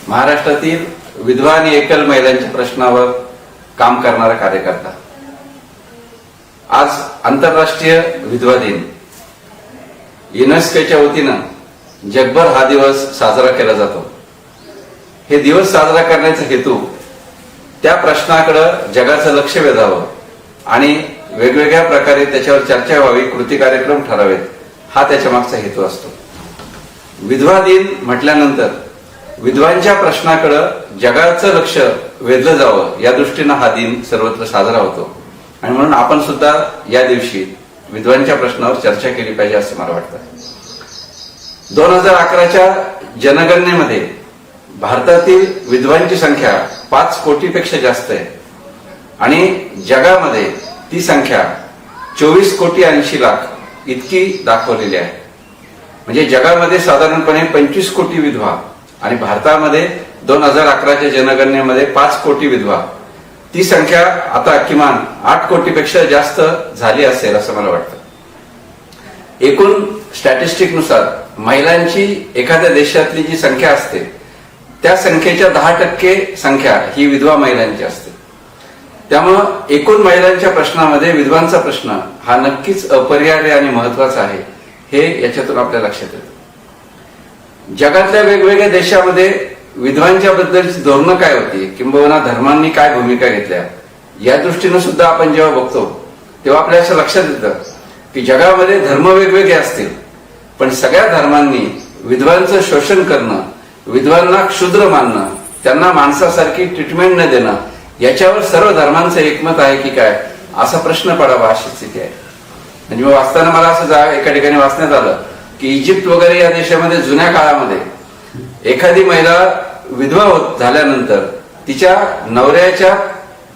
महाराष्ट्रातील विधवा आणि एकल महिलांच्या प्रश्नावर काम करणारा कार्यकर्ता. आज आंतरराष्ट्रीय विधवा दिन. युनेस्कोच्या वतीनं जगभर हा दिवस साजरा केला जातो. हे दिवस साजरा करण्याचा हेतू त्या प्रश्नाकडे जगाचं लक्ष वेधावं आणि वेगवेगळ्या प्रकारे त्याच्यावर चर्चा व्हावी, कृती कार्यक्रम ठरावेत, हा त्याच्या मागचा हेतू असतो. विधवा दिन म्हटल्यानंतर विधवांच्या प्रश्नाकडे जगाचं लक्ष वेधलं जावं या दृष्टीनं हा दिन सर्वत्र साजरा होतो आणि म्हणून आपण सुद्धा या दिवशी विधवांच्या प्रश्नावर चर्चा केली पाहिजे असं मला वाटतं. 2011च्या जनगणनेमध्ये भारतातील विधवांची संख्या 5 कोटीपेक्षा जास्त आहे आणि जगामध्ये ती संख्या 24 कोटी 80 लाख इतकी दाखवलेली आहे. म्हणजे जगामध्ये साधारणपणे 25 कोटी विधवा आणि भारतामध्ये 2011च्या जनगणनेमध्ये 5 कोटी विधवा. ती संख्या आता किमान 8 कोटीपेक्षा जास्त झाली असेल असं मला वाटतं. एकूण स्टॅटिस्टिकनुसार महिलांची एखाद्या देशातली जी संख्या असते त्या संख्येच्या 10% संख्या ही विधवा महिलांची असते. त्यामुळं एकूण महिलांच्या प्रश्नामध्ये विधवांचा प्रश्न हा नक्कीच अपरिहार्य आणि महत्वाचा आहे हे याच्यातून आपल्या लक्षात येतं. जगातल्या वेगवेगळ्या देशामध्ये विधवांच्या बद्दलची धोरणं काय होती किंबहुना धर्मांनी काय भूमिका घेतल्या या दृष्टीनं सुद्धा आपण जेव्हा बघतो तेव्हा आपल्या असं लक्षात येतं की जगामध्ये धर्म वेगवेगळे असतील पण सगळ्या धर्मांनी विधवांचं शोषण करणं, विधवांना क्षुद्र मानणं, त्यांना माणसासारखी ट्रीटमेंट न देणं याच्यावर सर्व धर्मांचं एकमत आहे की काय असा प्रश्न पडावा अशी स्थिती आहे. म्हणजे वाचताना मला असं एका ठिकाणी वाचण्यात आलं की इजिप्त वगैरे या देशामध्ये जुन्या काळामध्ये एखादी महिला विधवा होत झाल्यानंतर तिच्या नवऱ्याच्या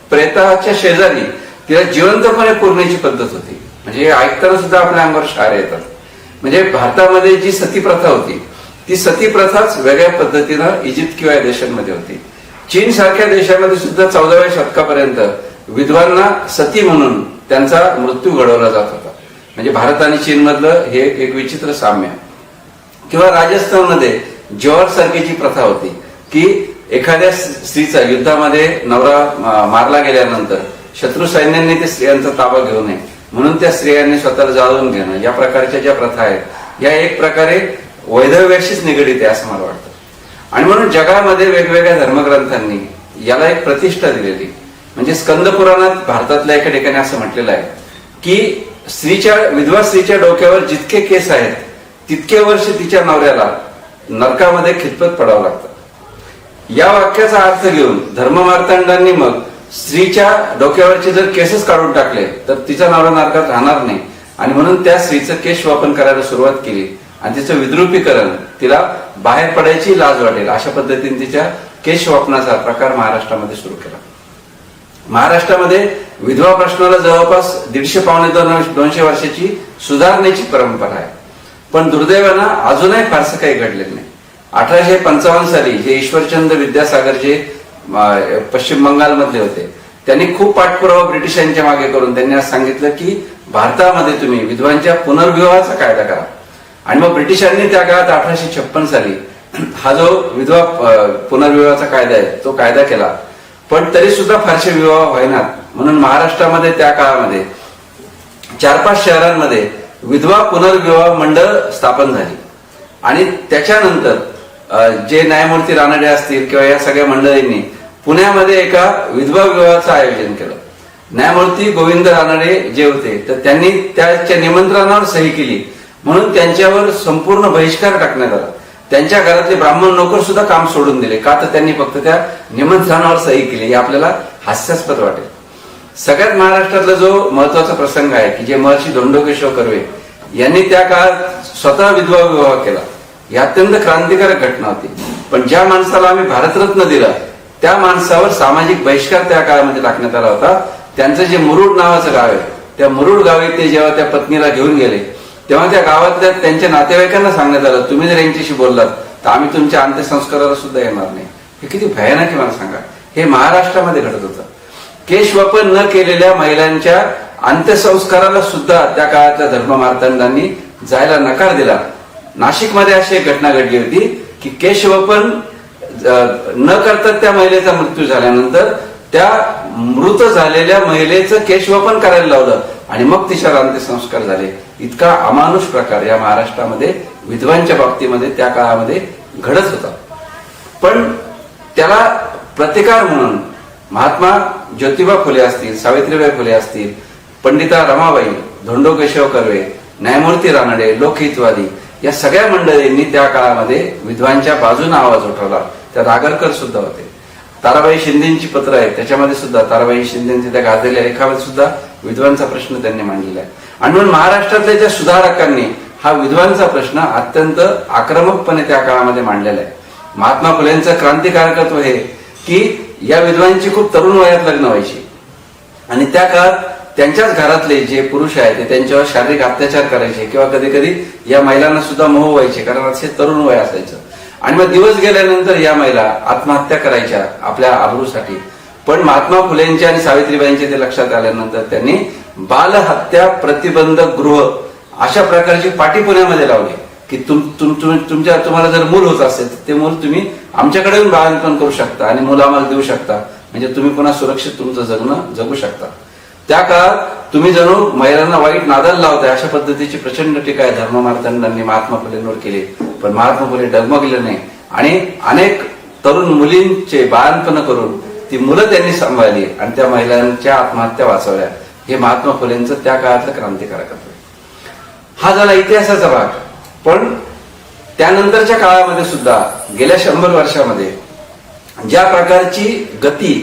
प्रेताच्या शेजारी तिला जिवंतपणे पुरण्याची पद्धत होती. म्हणजे हे ऐकताना सुद्धा आपल्या अंगावर शहारे येतात. म्हणजे भारतामध्ये जी सती प्रथा होती ती सती प्रथाच वेगळ्या पद्धतीनं इजिप्त किंवा या देशांमध्ये होती. चीन सारख्या देशामध्ये सुद्धा 14व्या शतकापर्यंत विधवांना सती म्हणून त्यांचा मृत्यू घडवला जात होता. म्हणजे भारत आणि चीन मधलं हे एक विचित्र साम्य. किंवा राजस्थानमध्ये जौहर सारखीची प्रथा होती की एखाद्या स्त्रीचा युद्धामध्ये नवरा मारला गेल्यानंतर शत्रू सैन्यांनी त्या स्त्रियांचा ताबा घेऊ नये म्हणून त्या स्त्रियांनी स्वतःला जाळून घेणं या प्रकारच्या ज्या प्रथा आहेत या एक प्रकारे वैधव्याशीच निगडीत आहे असं मला वाटतं. आणि म्हणून जगामध्ये वेगवेगळ्या धर्मग्रंथांनी याला एक प्रतिष्ठा दिलेली. म्हणजे स्कंद पुराणात भारतातल्या एका ठिकाणी असं म्हटलेलं आहे की विधवा स्त्रीच्या डोक्यावर जितके केस आहेत तितके वर्ष तिच्या नवऱ्याला नरकामध्ये खितपत पडावं लागतं. या वाक्याचा अर्थ घेऊन धर्ममार्तंडांनी मग स्त्रीच्या डोक्यावरचे जर केसच काढून टाकले तर तिचा नवरा नरकात राहणार नाही आणि म्हणून त्या स्त्रीचं केश वापन करायला सुरुवात केली आणि तिचं विद्रुपीकरण, तिला बाहेर पडायची लाज वाटेल अशा पद्धतीने तिच्या केश वापनाचा प्रकार महाराष्ट्रामध्ये सुरू केला. महाराष्ट्रामध्ये विधवा प्रश्नाला जवळपास 150-200 वर्षाची सुधारण्याची परंपरा आहे. पण दुर्दैवानं अजूनही फारसं काही घडलेलं नाही. 1855 साली जे ईश्वरचंद्र विद्यासागर जे पश्चिम बंगालमधले होते त्यांनी खूप पाठपुरावा ब्रिटिशांच्या मागे करून त्यांनी आज सांगितलं की भारतामध्ये तुम्ही विधवांच्या पुनर्विवाहाचा कायदा करा. आणि मग ब्रिटिशांनी त्या काळात 1856 साली हा जो विधवा पुनर्विवाहाचा कायदा आहे तो कायदा केला. पण तरी सुद्धा फारसे विवाह व्हायनात म्हणून महाराष्ट्रामध्ये त्या काळामध्ये 4-5 शहरांमध्ये विधवा पुनर्विवाह मंडळ स्थापन झाली. आणि त्याच्यानंतर जे न्यायमूर्ती रानडे असतील किंवा या सगळ्या मंडळींनी पुण्यामध्ये एका विधवा विवाहाचं आयोजन केलं. न्यायमूर्ती गोविंद रानडे जे होते तर त्यांनी त्याच्या निमंत्रणावर सही केली म्हणून त्यांच्यावर संपूर्ण बहिष्कार टाकण्यात आला. त्यांच्या घरातले ब्राह्मण नोकर सुद्धा काम सोडून दिले का तर त्यांनी फक्त त्या निमंत्रणावर सही केली. हे आपल्याला हास्यास्पद वाटेल. सगळ्यात महाराष्ट्रातला जो महत्वाचा प्रसंग आहे की जे महर्षी धोंडोकेश्वर कर्वे यांनी त्या काळात स्वतः विधवा विवाह केला. ही अत्यंत क्रांतिकारक घटना होती. पण ज्या माणसाला आम्ही भारतरत्न दिला त्या माणसावर सामाजिक बहिष्कार त्या काळामध्ये टाकण्यात आला होता. त्यांचं जे मुरुड नावाचं गाव आहे त्या मुरुड गावी ते जेव्हा त्या पत्नीला घेऊन गेले तेव्हा त्या गावातल्या त्यांच्या नातेवाईकांना सांगण्यात आलं तुम्ही जर यांच्याशी बोललात तर आम्ही तुमच्या अंत्यसंस्काराला सुद्धा येणार नाही. हे किती भयानक आहे मला सांगा. हे महाराष्ट्रामध्ये घडत होतं. केशवापन न केलेल्या महिलांच्या अंत्यसंस्काराला सुद्धा त्या काळातल्या धर्ममार्तंडांनी जायला नकार दिला. नाशिकमध्ये अशी एक घटना घडली होती की केशवपन न करता त्या महिलेचा मृत्यू झाल्यानंतर त्या मृत झालेल्या महिलेचं केशवपन करायला लावलं आणि मग तिच्यावर अंत्यसंस्कार झाले. इतका अमानुष प्रकार या महाराष्ट्रामध्ये विधवांच्या बाबतीमध्ये त्या काळामध्ये घडत होता. पण त्याला प्रतिकार म्हणून महात्मा ज्योतिबा फुले असतील, सावित्रीबाई फुले असतील, पंडिता रमाबाई, धोंडो केशव कर्वे, न्यायमूर्ती रानडे, लोकहितवादी या सगळ्या मंडळींनी त्या काळामध्ये विधवांच्या बाजूने आवाज उठवला. त्या रागरकर सुद्धा होते. ताराबाई शिंदेची पत्र आहेत, त्याच्यामध्ये सुद्धा ताराबाई शिंदेच्या त्या गाजलेल्या लेखामध्ये सुद्धा विधवांचा प्रश्न त्यांनी मांडलेला आहे. आणि म्हणून महाराष्ट्रातल्या ज्या सुधारकांनी हा विधवांचा प्रश्न अत्यंत आक्रमकपणे त्या काळामध्ये मांडलेला आहे. महात्मा फुलेंचं क्रांतिकारकत्व हे की या विधवांची खूप तरुण वयात लग्न व्हायची आणि त्या काळात त्यांच्याच घरातले जे पुरुष आहेत ते त्यांच्यावर शारीरिक अत्याचार करायचे किंवा कधी कधी या महिलांना सुद्धा मोह व्हायचे, कारण असे तरुण वय असायचं. आणि मग दिवस गेल्यानंतर या महिला आत्महत्या करायच्या आपल्या आबरूसाठी. पण महात्मा फुलेंच्या आणि सावित्रीबाईंच्या ते लक्षात आल्यानंतर त्यांनी बालहत्या प्रतिबंधक गृह अशा प्रकारची पाटी पुण्यामध्ये लावली की तुम्हाला जर मूल होत असेल तर ते मूल तुम्ही आमच्याकडे येऊन बाळंतपण करू शकता आणि मूल आम्हाला देऊ शकता, म्हणजे तुम्ही पुन्हा सुरक्षित तुमचं जगणं जगू शकता. त्या काळात तुम्ही जणू महिलांना वाईट नादाला लावताय अशा पद्धतीची प्रचंड टीका आहे धर्ममार्तंडांनी महात्मा फुलेंवर केली. पण महात्मा फुले डगमगले नाही आणि अनेक तरुण मुलींचे बाळंतपण करून ती मुलं त्यांनी सांभाळली आणि त्या महिलांच्या आत्महत्या वाचवल्या. हे महात्मा फुलेंचं त्या काळातलं क्रांतिकारकत्व. हा झाला इतिहासाचा भाग. पण त्यानंतरच्या काळामध्ये सुद्धा गेल्या 100 वर्षामध्ये ज्या प्रकारची गती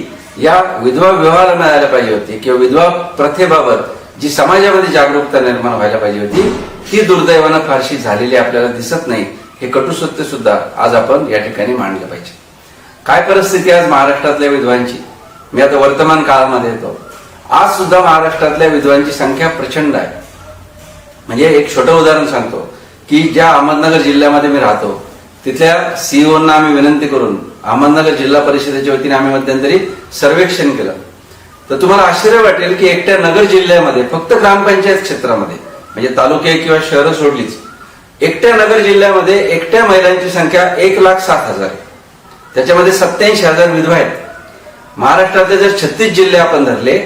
या विधवा विवाहाला मिळायला पाहिजे होती किंवा विधवा प्रथेबाबत जी समाजामध्ये जागरूकता निर्माण व्हायला पाहिजे होती ती दुर्दैवानं फारशी झालेली आपल्याला दिसत नाही. हे कटू सत्य सुद्धा आज आपण या ठिकाणी मांडलं पाहिजे. काय परिस्थिती आज महाराष्ट्रातल्या विधवांची, मी आता वर्तमान काळामध्ये येतो. आज सुद्धा महाराष्ट्रातल्या विधवांची संख्या प्रचंड आहे. म्हणजे एक छोटं उदाहरण सांगतो की ज्या अहमदनगर जिल्ह्यामध्ये मी राहतो तिथल्या सीईओना आम्ही विनंती करून अहमदनगर जिल्हा परिषदेच्या वतीने आम्ही मध्यंतरी सर्वेक्षण केलं. तर तुम्हाला आश्चर्य वाटेल की एकट्या नगर जिल्ह्यामध्ये फक्त ग्रामपंचायत क्षेत्रामध्ये म्हणजे तालुके किंवा शहरं सोडलीच, एकट्या नगर जिल्ह्यामध्ये एकट्या महिलांची संख्या 1,07,000 आहे. त्याच्यामध्ये 87,000 विधवा आहेत. महाराष्ट्रातले जर 36 जिल्हे आपण धरले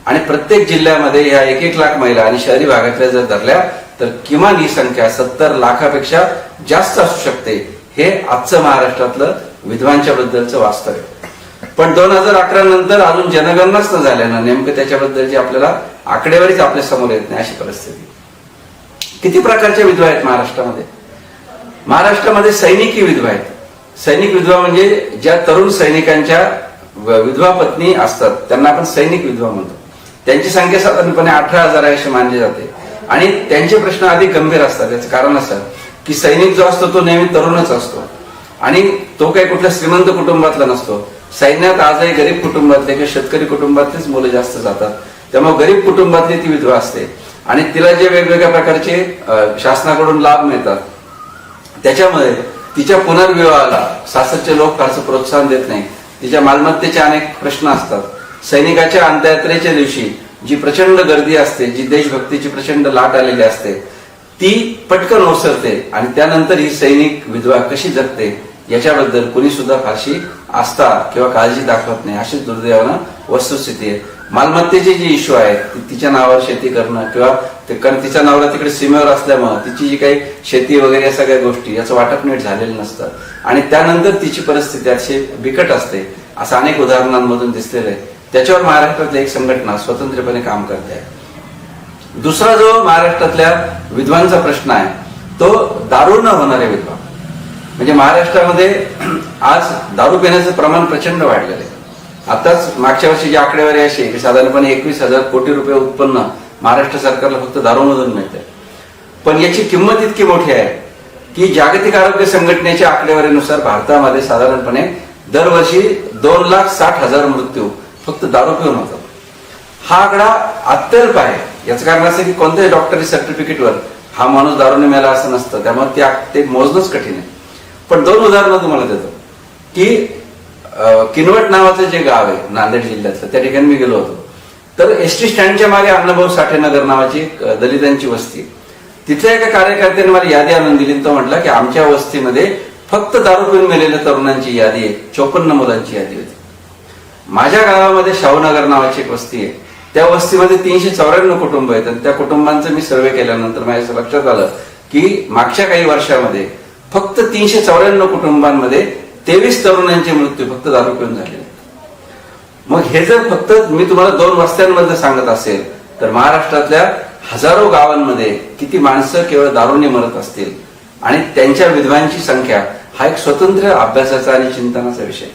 आणि प्रत्येक जिल्ह्यामध्ये ह्या 1-1 लाख महिला आणि शहरी भागातल्या जर धरल्या तर किमान ही संख्या 70 लाखापेक्षा जास्त असू शकते. हे आजचं महाराष्ट्रातलं विधवांच्या बद्दलचं वास्तव आहे. पण 2011 नंतर अजून जनगणनाच न झाल्यानं नेमकं त्याच्याबद्दलची आपल्याला आकडेवारीच आपल्या समोर येत नाही अशी परिस्थिती. किती प्रकारच्या विधवा आहेत महाराष्ट्रामध्ये? महाराष्ट्रामध्ये सैनिकी विधवा आहेत. सैनिक विधवा म्हणजे ज्या तरुण सैनिकांच्या विधवा पत्नी असतात त्यांना आपण सैनिक विधवा म्हणतो. त्यांची संख्या साधारणपणे 18,000 आहे असे मानले जाते आणि त्यांचे प्रश्न अधिक गंभीर असतात. याचं कारण असं की सैनिक जो असतो तो नेहमी तरुणच असतो आणि तो काही कुठल्या श्रीमंत कुटुंबातला नसतो. सैन्यात आजही गरीब कुटुंबातले किंवा शेतकरी कुटुंबातलीच मुलं जास्त जातात. त्यामुळे गरीब कुटुंबातली ती विधवा असते आणि तिला जे वेगवेगळ्या प्रकारचे शासनाकडून लाभ मिळतात त्याच्यामुळे तिच्या पुनर्विवाहाला सासरचे लोक फारसं प्रोत्साहन देत नाही. तिच्या मालमत्तेचे अनेक प्रश्न असतात. सैनिकाच्या अंत्ययात्रेच्या दिवशी जी प्रचंड गर्दी असते, जी देशभक्तीची प्रचंड लाट आलेली असते ती पटकन ओसरते आणि त्यानंतर ही सैनिक विधवा कशी जगते याच्याबद्दल कुणी सुद्धा फारशी आस्था किंवा काळजी दाखवत नाही. अशी दुर्दैवानं वस्तुस्थिती आहे. मालमत्तेची जी इश्यू आहे तिच्या नावावर शेती करणं किंवा कारण तिच्या नावाला तिकडे सीमेवर असल्यामुळे तिची जी काही शेती वगैरे या सगळ्या गोष्टी याचं वाटप नीट झालेलं नसतं आणि त्यानंतर तिची परिस्थिती अशी बिकट असते असं अनेक उदाहरणांमधून दिसलेलं आहे. त्याच्यावर महाराष्ट्रातली एक संघटना स्वतंत्रपणे काम करते आहे. दुसरा जो महाराष्ट्रातल्या विधवांचा प्रश्न आहे तो दारू न होणाऱ्या विधवा. म्हणजे महाराष्ट्रामध्ये आज दारू पिण्याचं प्रमाण प्रचंड वाढलेलं आहे. आताच मागच्या वर्षीची आकडेवारी अशी की साधारणपणे 21,000 कोटी रुपये उत्पन्न महाराष्ट्र सरकारला फक्त दारूमधून मिळते. पण याची किंमत इतकी मोठी आहे की जागतिक आरोग्य संघटनेच्या आकडेवारीनुसार भारतामध्ये साधारणपणे दरवर्षी 2,60,000 मृत्यू फक्त दारू पिऊन होतात. हा आकडा अत्यल्प आहे. याचं कारण असं की कोणत्याही डॉक्टरी सर्टिफिकेटवर हा माणूस दारूने मेला असं नसतं, त्यामुळे ते मोजणंच कठीण आहे. पण 2 उदाहरणं तुम्हाला देतो की किनवट नावाचं जे गाव आहे नांदेड जिल्ह्यातलं त्या ठिकाणी मी गेलो होतो. तर एसटी स्टँडच्या मागे अण्णाभाऊ साठे नगर नावाची दलितांची वस्ती. तिथल्या एका कार्यकर्त्याने मला यादी आणून दिली. तो म्हटला की आमच्या वस्तीमध्ये फक्त दारू पिऊन मेलेल्या तरुणांची यादी आहे, 54 मुलांची यादी होती. माझ्या गावामध्ये शाहूनगर नावाची एक वस्ती आहे. त्या वस्तीमध्ये 394 कुटुंब आहेत आणि त्या कुटुंबांचं मी सर्वे केल्यानंतर माझ्या लक्षात आलं की मागच्या काही वर्षामध्ये फक्त 394 कुटुंबांमध्ये 23 तरुणांचे मृत्यू फक्त दारू पिऊन झाले. मग हे जर फक्त मी तुम्हाला 2 वस्त्यांमध्ये सांगत असेल तर महाराष्ट्रातल्या हजारो गावांमध्ये किती माणसं केवळ दारूने मरत असतील आणि त्यांच्या विधवांची संख्या हा एक स्वतंत्र अभ्यासाचा आणि चिंतनाचा विषय.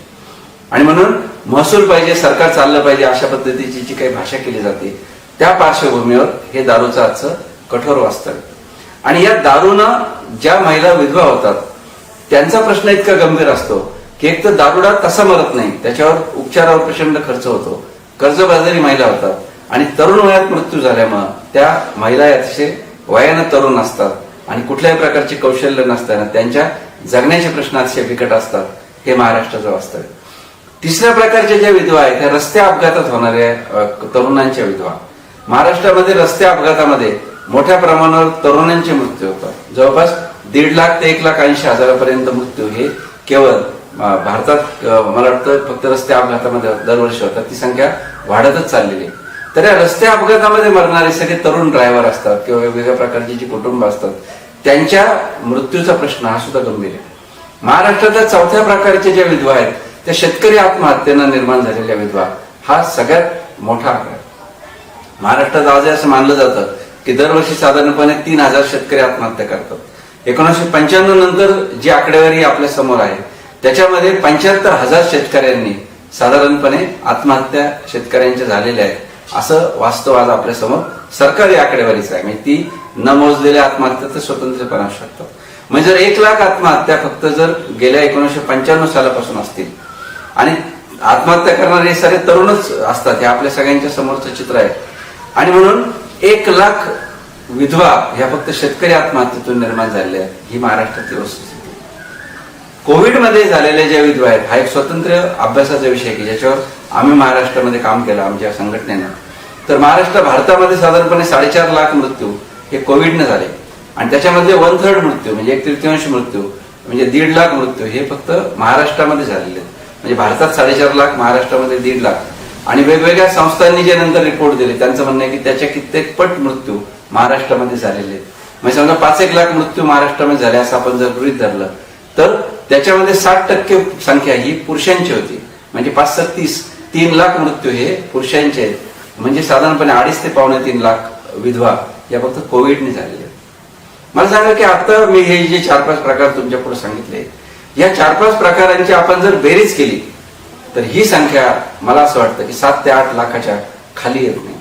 आणि म्हणून महसूल पाहिजे, सरकार चाललं पाहिजे अशा पद्धतीची जी काही भाषा केली जाते त्या पार्श्वभूमीवर हे दारूचं आजचं कठोर वास्तव. आणि या दारूनं ज्या महिला विधवा होतात त्यांचा प्रश्न इतका गंभीर असतो की एक तर दारुडा तसा मरत नाही, त्याच्यावर उपचारावर प्रचंड खर्च होतो, कर्जबाजारी महिला होतात आणि तरुण वयात मृत्यू झाल्यामुळे त्या महिला अतिशय वयानं तरुण असतात आणि कुठल्याही प्रकारचे कौशल्य नसताना त्यांच्या जगण्याचे प्रश्न अतिशय बिकट असतात. हे महाराष्ट्राचं वास्तव आहे. तिसऱ्या प्रकारच्या ज्या विधवा आहेत त्या रस्ते अपघातात होणाऱ्या तरुणांच्या विधवा. महाराष्ट्रामध्ये रस्ते अपघातामध्ये मोठ्या प्रमाणावर तरुणांचे मृत्यू होतात. जवळपास 1.5 लाख ते 1,80,000 पर्यंत मृत्यू हे केवळ भारतात मला वाटतं फक्त रस्ते अपघातामध्ये दरवर्षी होतात. ती संख्या वाढतच चाललेली. तर या रस्ते अपघातामध्ये मरणारे सगळे तरुण ड्रायव्हर असतात किंवा वेगवेगळ्या प्रकारची जी कुटुंब असतात त्यांच्या मृत्यूचा प्रश्न हा सुद्धा गंभीर आहे. महाराष्ट्रातल्या 4थ्या प्रकारच्या ज्या विधवा आहेत त्या शेतकरी आत्महत्येनं निर्माण झालेल्या विधवा हा सगळ्यात मोठा आकडा. महाराष्ट्रात आज असं मानलं जातं की दरवर्षी साधारणपणे 3,000 शेतकरी आत्महत्या करतात. 1995 नंतर जी आकडेवारी आपल्या समोर आहे त्याच्यामध्ये 75,000 शेतकऱ्यांनी साधारणपणे आत्महत्या शेतकऱ्यांच्या झालेल्या आहेत असं वास्तव आज आपल्या समोर सरकारी आकडेवारीच आहे. म्हणजे ती न मोजलेल्या आत्महत्या तर स्वतंत्रपणे असू शकतात. म्हणजे जर 1 लाख आत्महत्या फक्त जर गेल्या 1995 सालापासून असतील आणि आत्महत्या करणारे सारे तरुणच असतात, हे आपल्या सगळ्यांच्या समोरचं चित्र आहे. आणि म्हणून 1 लाख विधवा ह्या फक्त शेतकरी आत्महत्येतून निर्माण झालेल्या आहेत. ही महाराष्ट्रातील वस्तुस्थिती. कोविडमध्ये झालेल्या ज्या विधवा आहेत हा एक स्वतंत्र अभ्यासाचा विषय की ज्याच्यावर आम्ही महाराष्ट्रामध्ये काम केलं आमच्या संघटनेनं. तर भारतामध्ये साधारणपणे 4.5 लाख मृत्यू हे कोविडने झाले आणि त्याच्यामध्ये 1/3 मृत्यू म्हणजे 1/3 मृत्यू म्हणजे 1.5 लाख मृत्यू हे फक्त महाराष्ट्रामध्ये झालेले आहेत. म्हणजे भारतात 4.5 लाख, महाराष्ट्रामध्ये 1.5 लाख. आणि वेगवेगळ्या संस्थांनी जे नंतर रिपोर्ट दिले त्यांचं म्हणणं आहे की त्याच्या कित्येक पट मृत्यू महाराष्ट्रामध्ये झालेले आहेत. म्हणजे समजा 5-1 लाख मृत्यू महाराष्ट्रामध्ये झाले असं आपण जर गृहीत धरलं तर त्याच्यामध्ये 60% संख्या ही पुरुषांची होती. म्हणजे 5-30 3 लाख मृत्यू हे पुरुषांचे आहेत. म्हणजे साधारणपणे 2.5 ते 3.25 लाख विधवा या फक्त कोविडने झालेल्या आहेत. मला सांगा की आता मी हे जे 4-5 प्रकार तुमच्या पुढे सांगितले या 4-5 प्रकारांची आपण जर बेरीज केली तर ही संख्या मला असं वाटतं की 7 ते 8 लाखाच्या खाली येत नाही.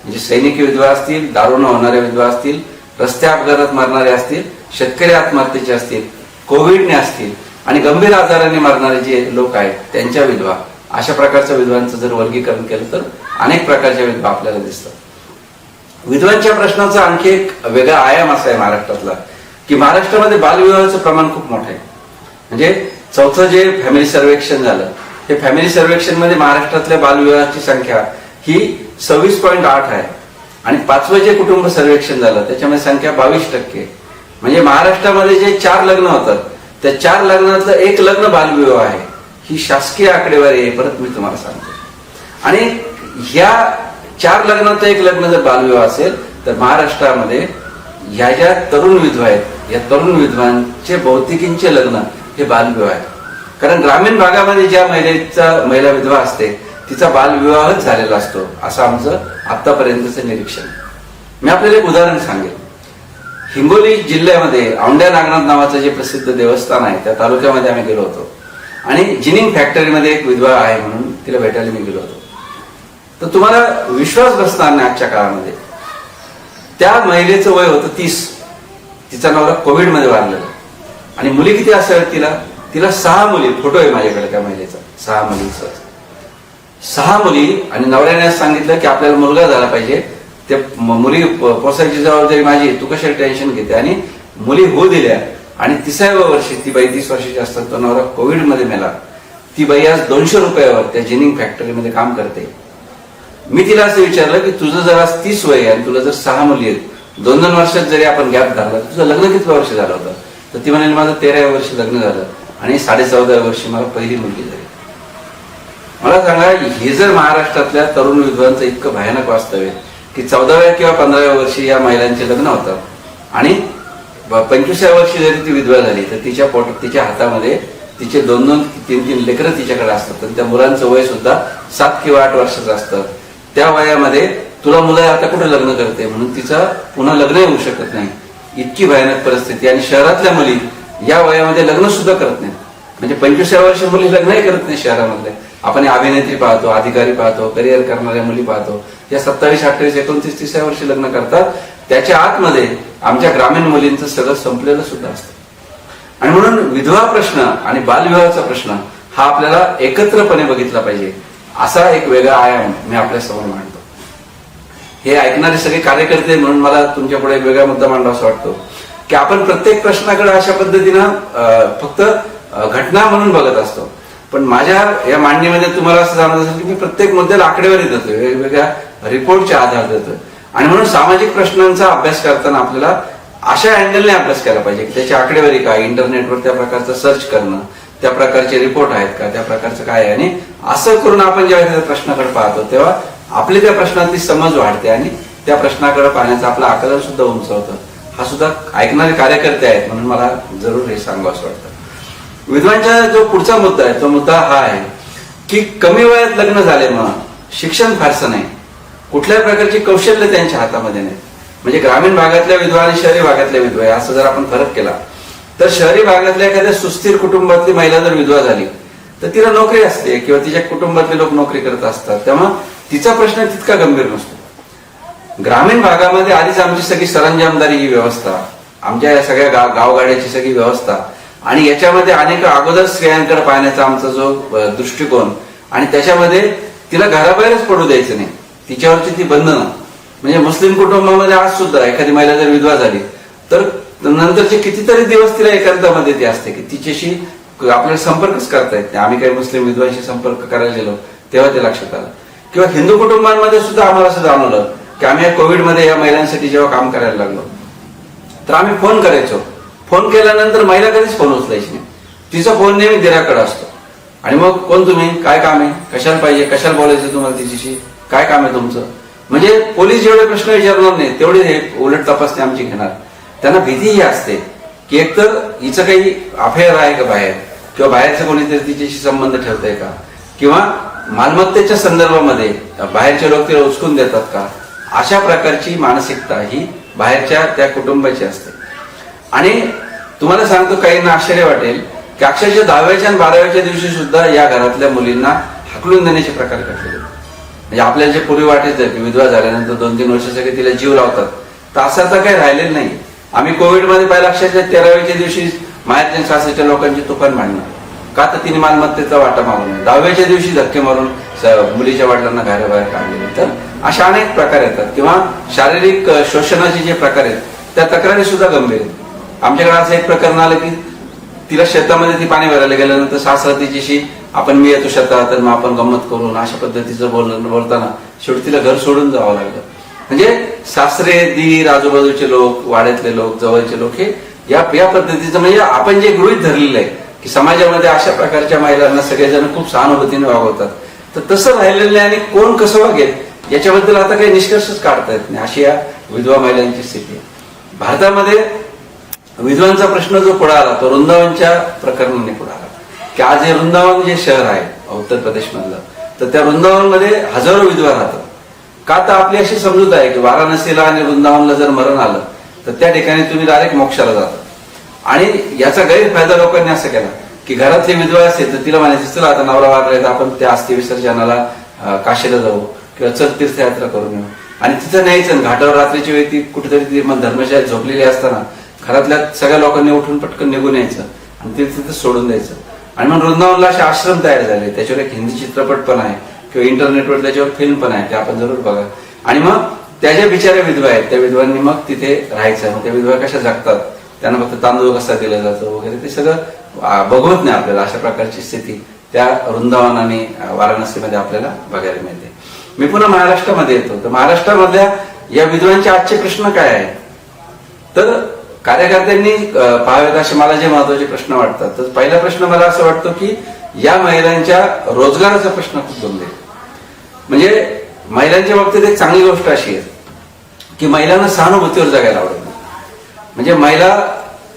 म्हणजे सैनिकी विधवा असतील, दारूण होणाऱ्या विधवा असतील, रस्ते अपघातात मरणारे असतील, शेतकरी आत्महत्येचे असतील, कोविडने असतील आणि गंभीर आजाराने मरणारे जे लोक आहेत त्यांच्या विधवा, अशा प्रकारच्या विधवांचं जर वर्गीकरण केलं तर अनेक प्रकारच्या विधवा आपल्याला दिसतात. विधवांच्या प्रश्नाचा आणखी एक वेगळा आयाम असा आहे महाराष्ट्रातला की महाराष्ट्रामध्ये बालविवाहाचं प्रमाण खूप मोठं आहे. म्हणजे 4थं जे फॅमिली सर्वेक्षण झालं हे फॅमिली सर्वेक्षण मध्ये महाराष्ट्रातल्या बालविवाहाची संख्या ही 26.8 आहे आणि 5वं जे कुटुंब सर्वेक्षण झालं त्याच्यामध्ये संख्या 22%. म्हणजे महाराष्ट्रामध्ये जे 4 लग्न होतात त्या 4 लग्नातलं 1 लग्न बालविवाह आहे. ही शासकीय आकडेवारी आहे, परत मी तुम्हाला सांगतो. आणि ह्या 4 लग्नात 1 लग्न जर बालविवाह असेल तर महाराष्ट्रामध्ये ह्या ज्या तरुण विधवा आहेत या तरुण विधवांचे बहुतेकींचे लग्न हे बालविवाह आहेत. कारण ग्रामीण भागामध्ये ज्या महिला विधवा असते तिचा बालविवाहच झालेला असतो असं आमचं आतापर्यंतचं निरीक्षण. मी आपल्याला एक उदाहरण सांगेन. हिंगोली जिल्ह्यामध्ये औंढ्या नागनाथ नावाचं जे प्रसिद्ध देवस्थान आहे त्या तालुक्यामध्ये आम्ही गेलो होतो आणि जिनिंग फॅक्टरीमध्ये एक विधवा आहे म्हणून तिला भेटायला मी गेलो होतो. तर तुम्हाला विश्वास बसणार नाही आजच्या काळामध्ये त्या महिलेचं वय होतं 30. तिचा नवरा कोविडमध्ये वारलेला आणि मुली किती असाव्यात तिला 6 मुली. फोटो आहे माझ्याकडे त्या महिलेचा. 6 मुलींचा 6 मुली आणि नवऱ्याने सांगितलं की आपल्याला मुलगा झाला पाहिजे, त्या मुली पोसायची जबाबदारी माझी, तू कशाला टेन्शन घेते. आणि मुली होऊ दिल्या आणि 30व्या वर्षी ती बाई 30 वर्षाची असतात तो नवरा कोविडमध्ये मेला. ती बाई आज 200 रुपयावर त्या जिनिंग फॅक्टरीमध्ये काम करते. मी तिला असं विचारलं की तुझं जर आज 30 वय आणि तुला जर 6 मुली आहेत, 2-2 वर्षात जरी आपण गॅप धरला तुझं लग्न किती वर्ष झालं होतं. तर ती म्हणाली माझं 13व्या वर्षी लग्न झालं आणि 14.5 वर्षी मला पहिली मुलगी झाली. मला सांगा, हे जर महाराष्ट्रातल्या तरुण विधवांचं इतकं भयानक वास्तव आहे की 14व्या किंवा 15व्या वर्षी या महिलांचे लग्न होतात आणि 25व्या वर्षी जरी ती विधवा झाली तर तिच्या हातामध्ये तिचे 2-2, 3-3 लेकरं तिच्याकडे असतात आणि त्या मुलांचं वय सुद्धा 7 किंवा 8 वर्षाचं असतं. त्या वयामध्ये तुला मुलं आता कुठे लग्न करते म्हणून तिचं पुन्हा लग्न होऊ शकत नाही. इतकी भयानक परिस्थिती. आणि शहरातल्या मुली या वयामध्ये लग्न सुद्धा करत नाहीत. म्हणजे 25व्या वर्षी मुली लग्नही करत नाही शहरामधल्या. आपण अभिनेत्री पाहतो, अधिकारी पाहतो, करिअर करणाऱ्या मुली पाहतो, या 27, 28, 29, 30व्या वर्षी लग्न करतात. त्याच्या आतमध्ये आमच्या ग्रामीण मुलींचं सगळं संपलेलं सुद्धा असतं. आणि म्हणून विधवा प्रश्न आणि बालविवाहाचा प्रश्न हा आपल्याला एकत्रपणे बघितला पाहिजे, असा एक वेगळा आयाम मी आपल्या समोर मांडतो. हे ऐकणारे सगळे कार्यकर्ते म्हणून मला तुमच्या पुढे एक वेगळा मुद्दा मांडावा वाटतो की आपण प्रत्येक प्रश्नाकडे अशा पद्धतीनं फक्त घटना म्हणून बघत असतो. पण माझ्या या मांडणीमध्ये तुम्हाला असं जाणवत असेल की मी प्रत्येक मुद्द्याला आकडेवारी देतोय, वेगवेगळ्या रिपोर्टच्या आधार देतोय. आणि म्हणून सामाजिक प्रश्नांचा अभ्यास करताना आपल्याला अशा अँगलने अभ्यास केला पाहिजे की त्याची आकडेवारी काय, इंटरनेटवर त्या प्रकारचं सर्च करणं, त्या प्रकारचे रिपोर्ट आहेत का, त्या प्रकारचं काय आहे. आणि असं करून आपण जेव्हा त्या प्रश्नाकडे पाहतो तेव्हा आपली त्या प्रश्नातली समज वाढते आणि त्या प्रश्नाकडे पाहण्याचं आपलं आकलन सुद्धा उंचावतं. हा सुद्धा ऐकणारे कार्यकर्ते आहेत म्हणून मला जरूर हे सांगावं वाटतं. विधवांचा जो पुढचा मुद्दा आहे तो मुद्दा हा आहे की कमी वयात लग्न झाले मग शिक्षण फारसं नाही, कुठल्याही प्रकारची कौशल्य त्यांच्या हातामध्ये नाही. म्हणजे ग्रामीण भागातल्या विधवा आणि शहरी भागातल्या विधवा असं जर आपण फरक केला तर शहरी भागातल्या एखाद्या सुस्थिर कुटुंबातली महिला जर विधवा झाली तर तिला नोकरी असते किंवा तिच्या कुटुंबातले लोक नोकरी करत असतात, त्यामुळे तिचा प्रश्न तितका गंभीर नसतो. ग्रामीण भागामध्ये आधीच आमची सगळी सरंजामदारी ही व्यवस्था, आमच्या या सगळ्या गावगाड्याची सगळी व्यवस्था आणि याच्यामध्ये अनेक अगोदर स्त्रियांकडे पाहण्याचा आमचा जो दृष्टिकोन आणि त्याच्यामध्ये तिला घराबाहेरच पडू द्यायचं नाही, तिच्यावरची ती बंधनं. म्हणजे मुस्लिम कुटुंबामध्ये आज सुद्धा एखादी महिला जर विधवा झाली तर नंतरचे कितीतरी दिवस तिला एकांतामध्ये ती असते की तिच्याशी आपल्याला संपर्कच करता येत नाही. आम्ही काही मुस्लिम विधवांशी संपर्क करायला गेलो तेव्हा ते लक्षात आलं. किंवा हिंदू कुटुंबांमध्ये सुद्धा आम्हाला असं जाणवलं की आम्ही या कोविडमध्ये या महिलांसाठी जेव्हा काम करायला लागलो तर आम्ही फोन करायचो. फोन केल्यानंतर महिला कधीच फोन उचलायची नाही, तिचा फोन नेहमी दिराकडे असतो. आणि मग कोण तुम्ही, काय काम आहे, कशाला पाहिजे, कशाला बोलायचं तुम्हाला तिच्याशी, काय काम आहे तुमचं. म्हणजे पोलीस जेवढे प्रश्न विचारणार नाही तेवढे हे उलट तपासणी आमची घेणार. त्यांना भीती ही असते की एकतर हिचं काही अफेअर आहे का बाहेर, किंवा बाहेरचं कोणीतरी तिच्याशी संबंध ठेवतंय का, किंवा मालमत्तेच्या संदर्भामध्ये बाहेरचे लोक तिला उचकून देतात का. अशा प्रकारची मानसिकता ही बाहेरच्या त्या कुटुंबाची असते. आणि तुम्हाला सांगतो, काहींना आश्चर्य वाटेल की अक्षरशः 10व्या आणि 12व्याच्या दिवशी सुद्धा या घरातल्या मुलींना हाकलून देण्याचे प्रकार घडलेले. म्हणजे आपल्याला जे पूर्वी वाटायचं की विधवा झाल्यानंतर 2-3 वर्ष सगळे तिला जीव लावतात, तर असं आता काही राहिलेलं नाही. आम्ही कोविडमध्ये पाहिलं अक्षरशः 13व्याच्या दिवशी माहेरच्या सासरीच्या लोकांची तुफान भांडणं, का तर तिने मालमत्तेचा वाटा मागू नये. 10व्याच्या दिवशी धक्के मारून मुलीच्या वडिलांना घराबाहेर काढले. तर अशा अनेक प्रकार येतात. किंवा शारीरिक शोषणाचे जे प्रकार आहेत त्या तक्रारी सुद्धा गंभीर आहेत. आमच्याकडे असं एक प्रकरण आलं की तिला शेतामध्ये ती पाणी भरायला गेल्यानंतर सासरा तिच्याशी आपण मी येतो शेतात तर मग आपण गंमत करून अशा पद्धतीचं बोलताना शेवटी तिला घर सोडून जावं लागलं. म्हणजे सासरे, दीर, आजूबाजूचे लोक, वाड्यातले लोक, जवळचे लोक हे या पद्धतीचं म्हणजे आपण जे गृहीत धरलेलं आहे की समाजामध्ये अशा प्रकारच्या महिलांना सगळेजण खूप सहानुभूतीने वागवतात, तर तसं राहिलेलं नाही. आणि कोण कसं वागेल याच्याबद्दल आता काही निष्कर्षच काढता येत नाही, अशी या विधवा महिलांची स्थिती आहे. भारतामध्ये विधवांचा प्रश्न जो पुढे आला तो वृंदावनच्या प्रकरणाने पुढे आला की आज हे वृंदावन जे शहर आहे उत्तर प्रदेश मधलं, तर त्या वृंदावनमध्ये हजारो विधवा राहतात. का तर आपली अशी समजूत आहे की वाराणसीला आणि वृंदावनला जर मरण आलं तर त्या ठिकाणी तुम्ही डायरेक्ट मोक्षाला जाता. आणि याचा गैरफायदा लोकांनी असं केला की घरातली विधवा असेल तर तिला म्हणायचं चला आता नवरा वारलाय तर आपण त्या अस्थि विसर्जनाला काशीला जाऊ किंवा चल तीर्थयात्रा करून येऊ. आणि तिथं न्यायचं घाटावर रात्रीची वेळी ती कुठेतरी ती धर्मशाळेत झोपलेली असताना घरातल्या सगळ्या लोकांनी उठून पटकन निघून यायचं आणि ते तिथं सोडून द्यायचं. आणि मग वृंदावनला असे आश्रम तयार झाले, त्याच्यावर एक हिंदी चित्रपट पण आहे किंवा इंटरनेटवर त्याच्यावर फिल्म पण आहे, ते आपण जरूर बघा. आणि मग त्या ज्या बिचाऱ्या विधवा आहेत त्या विधवांनी मग तिथे राहायचं. मग त्या विधवा कशा जगतात, त्यांना फक्त तांदूळ कसा दिला जातो वगैरे ते सगळं बघवत नाही आपल्याला. अशा प्रकारची स्थिती त्या वृंदावन आणि वाराणसीमध्ये आपल्याला बघायला मिळते. मी पुन्हा महाराष्ट्रामध्ये येतो, तर महाराष्ट्रामधल्या या विधवांचे आजचे प्रश्न काय आहेत, तर कार्यकर्त्यांनी पाहावेत असे मला जे महत्वाचे प्रश्न वाटतात. तर पहिला प्रश्न मला असं वाटतं की या महिलांच्या रोजगाराचा प्रश्न खूप गंभीर. म्हणजे महिलांच्या बाबतीत एक चांगली गोष्ट अशी आहे की महिलांना सहानुभूतीवर जगायला आवडत नाही. म्हणजे महिला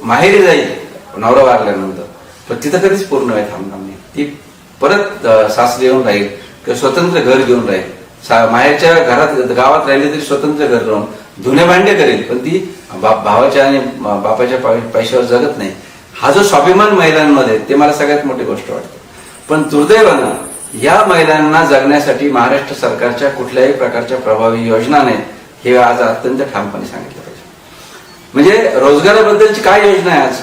माहेरी जाईल नवरा वारल्यानंतर, पण तिथं कधीच पूर्ण वेळ थांबणार नाही. ती परत सासरी येऊन राहील किंवा स्वतंत्र घर घेऊन राहील. माहेरच्या घरात गावात राहिली तरी स्वतंत्र घर राहून धुणे भांडे करेल, पण ती भावाच्या आणि बापाच्या पैशावर जगत नाही. हा जो स्वाभिमान महिलांमध्ये, ते मला सगळ्यात मोठी गोष्ट वाटते. पण दुर्दैवानं या महिलांना जगण्यासाठी महाराष्ट्र सरकारच्या कुठल्याही प्रकारच्या प्रभावी योजना नाहीत, हे आज अत्यंत ठामपणे सांगितलं पाहिजे. म्हणजे रोजगाराबद्दलची काय योजना आहे आज?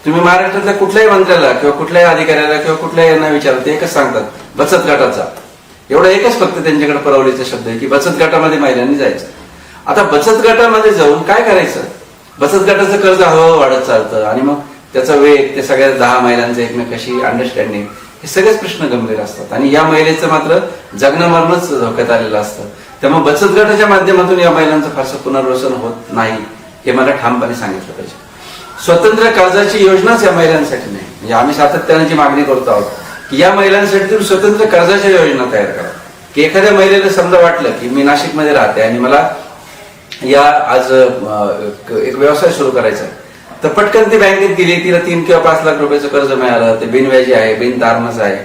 तुम्ही महाराष्ट्रातल्या कुठल्याही मंत्र्याला किंवा कुठल्याही अधिकाऱ्याला किंवा कुठल्याही यांना विचारलं, ते एकच सांगतात, बचत गटाचा. एवढा एकच फक्त त्यांच्याकडे परवलीचा शब्द आहे की बचत गटामध्ये महिलांनी जायचं. आता बचत गटामध्ये जाऊन काय करायचं? बचत गटाचं कर्ज हळूहळू वाढत चालतं आणि मग त्याचा वेग, ते सगळ्या 10 महिलांचं एकमेकाशी अंडरस्टँडिंग, हे सगळेच प्रश्न गंभीर असतात. आणि या महिलेचं मात्र जगणं मरणच धोक्यात आलेलं असतं. त्यामुळे बचत गटाच्या माध्यमातून या महिलांचं फारसं पुनर्वसन होत नाही, हे मला ठामपणे सांगितलं पाहिजे. स्वतंत्र कर्जाची योजनाच या महिलांसाठी नाही. म्हणजे आम्ही सातत्याने जी मागणी करतो आहोत की या महिलांसाठी तुम्ही स्वतंत्र कर्जाच्या योजना तयार करा. की एखाद्या महिलेला समजा वाटलं की मी नाशिकमध्ये राहते आणि मला या आज एक व्यवसाय सुरू करायचा आहे, तर पटकन ती बँकेत गेली, तिला 3 किंवा 5 लाख रुपयाचं कर्ज मिळालं, ते बिनव्याजी आहे, बिनतारणाचं आहे,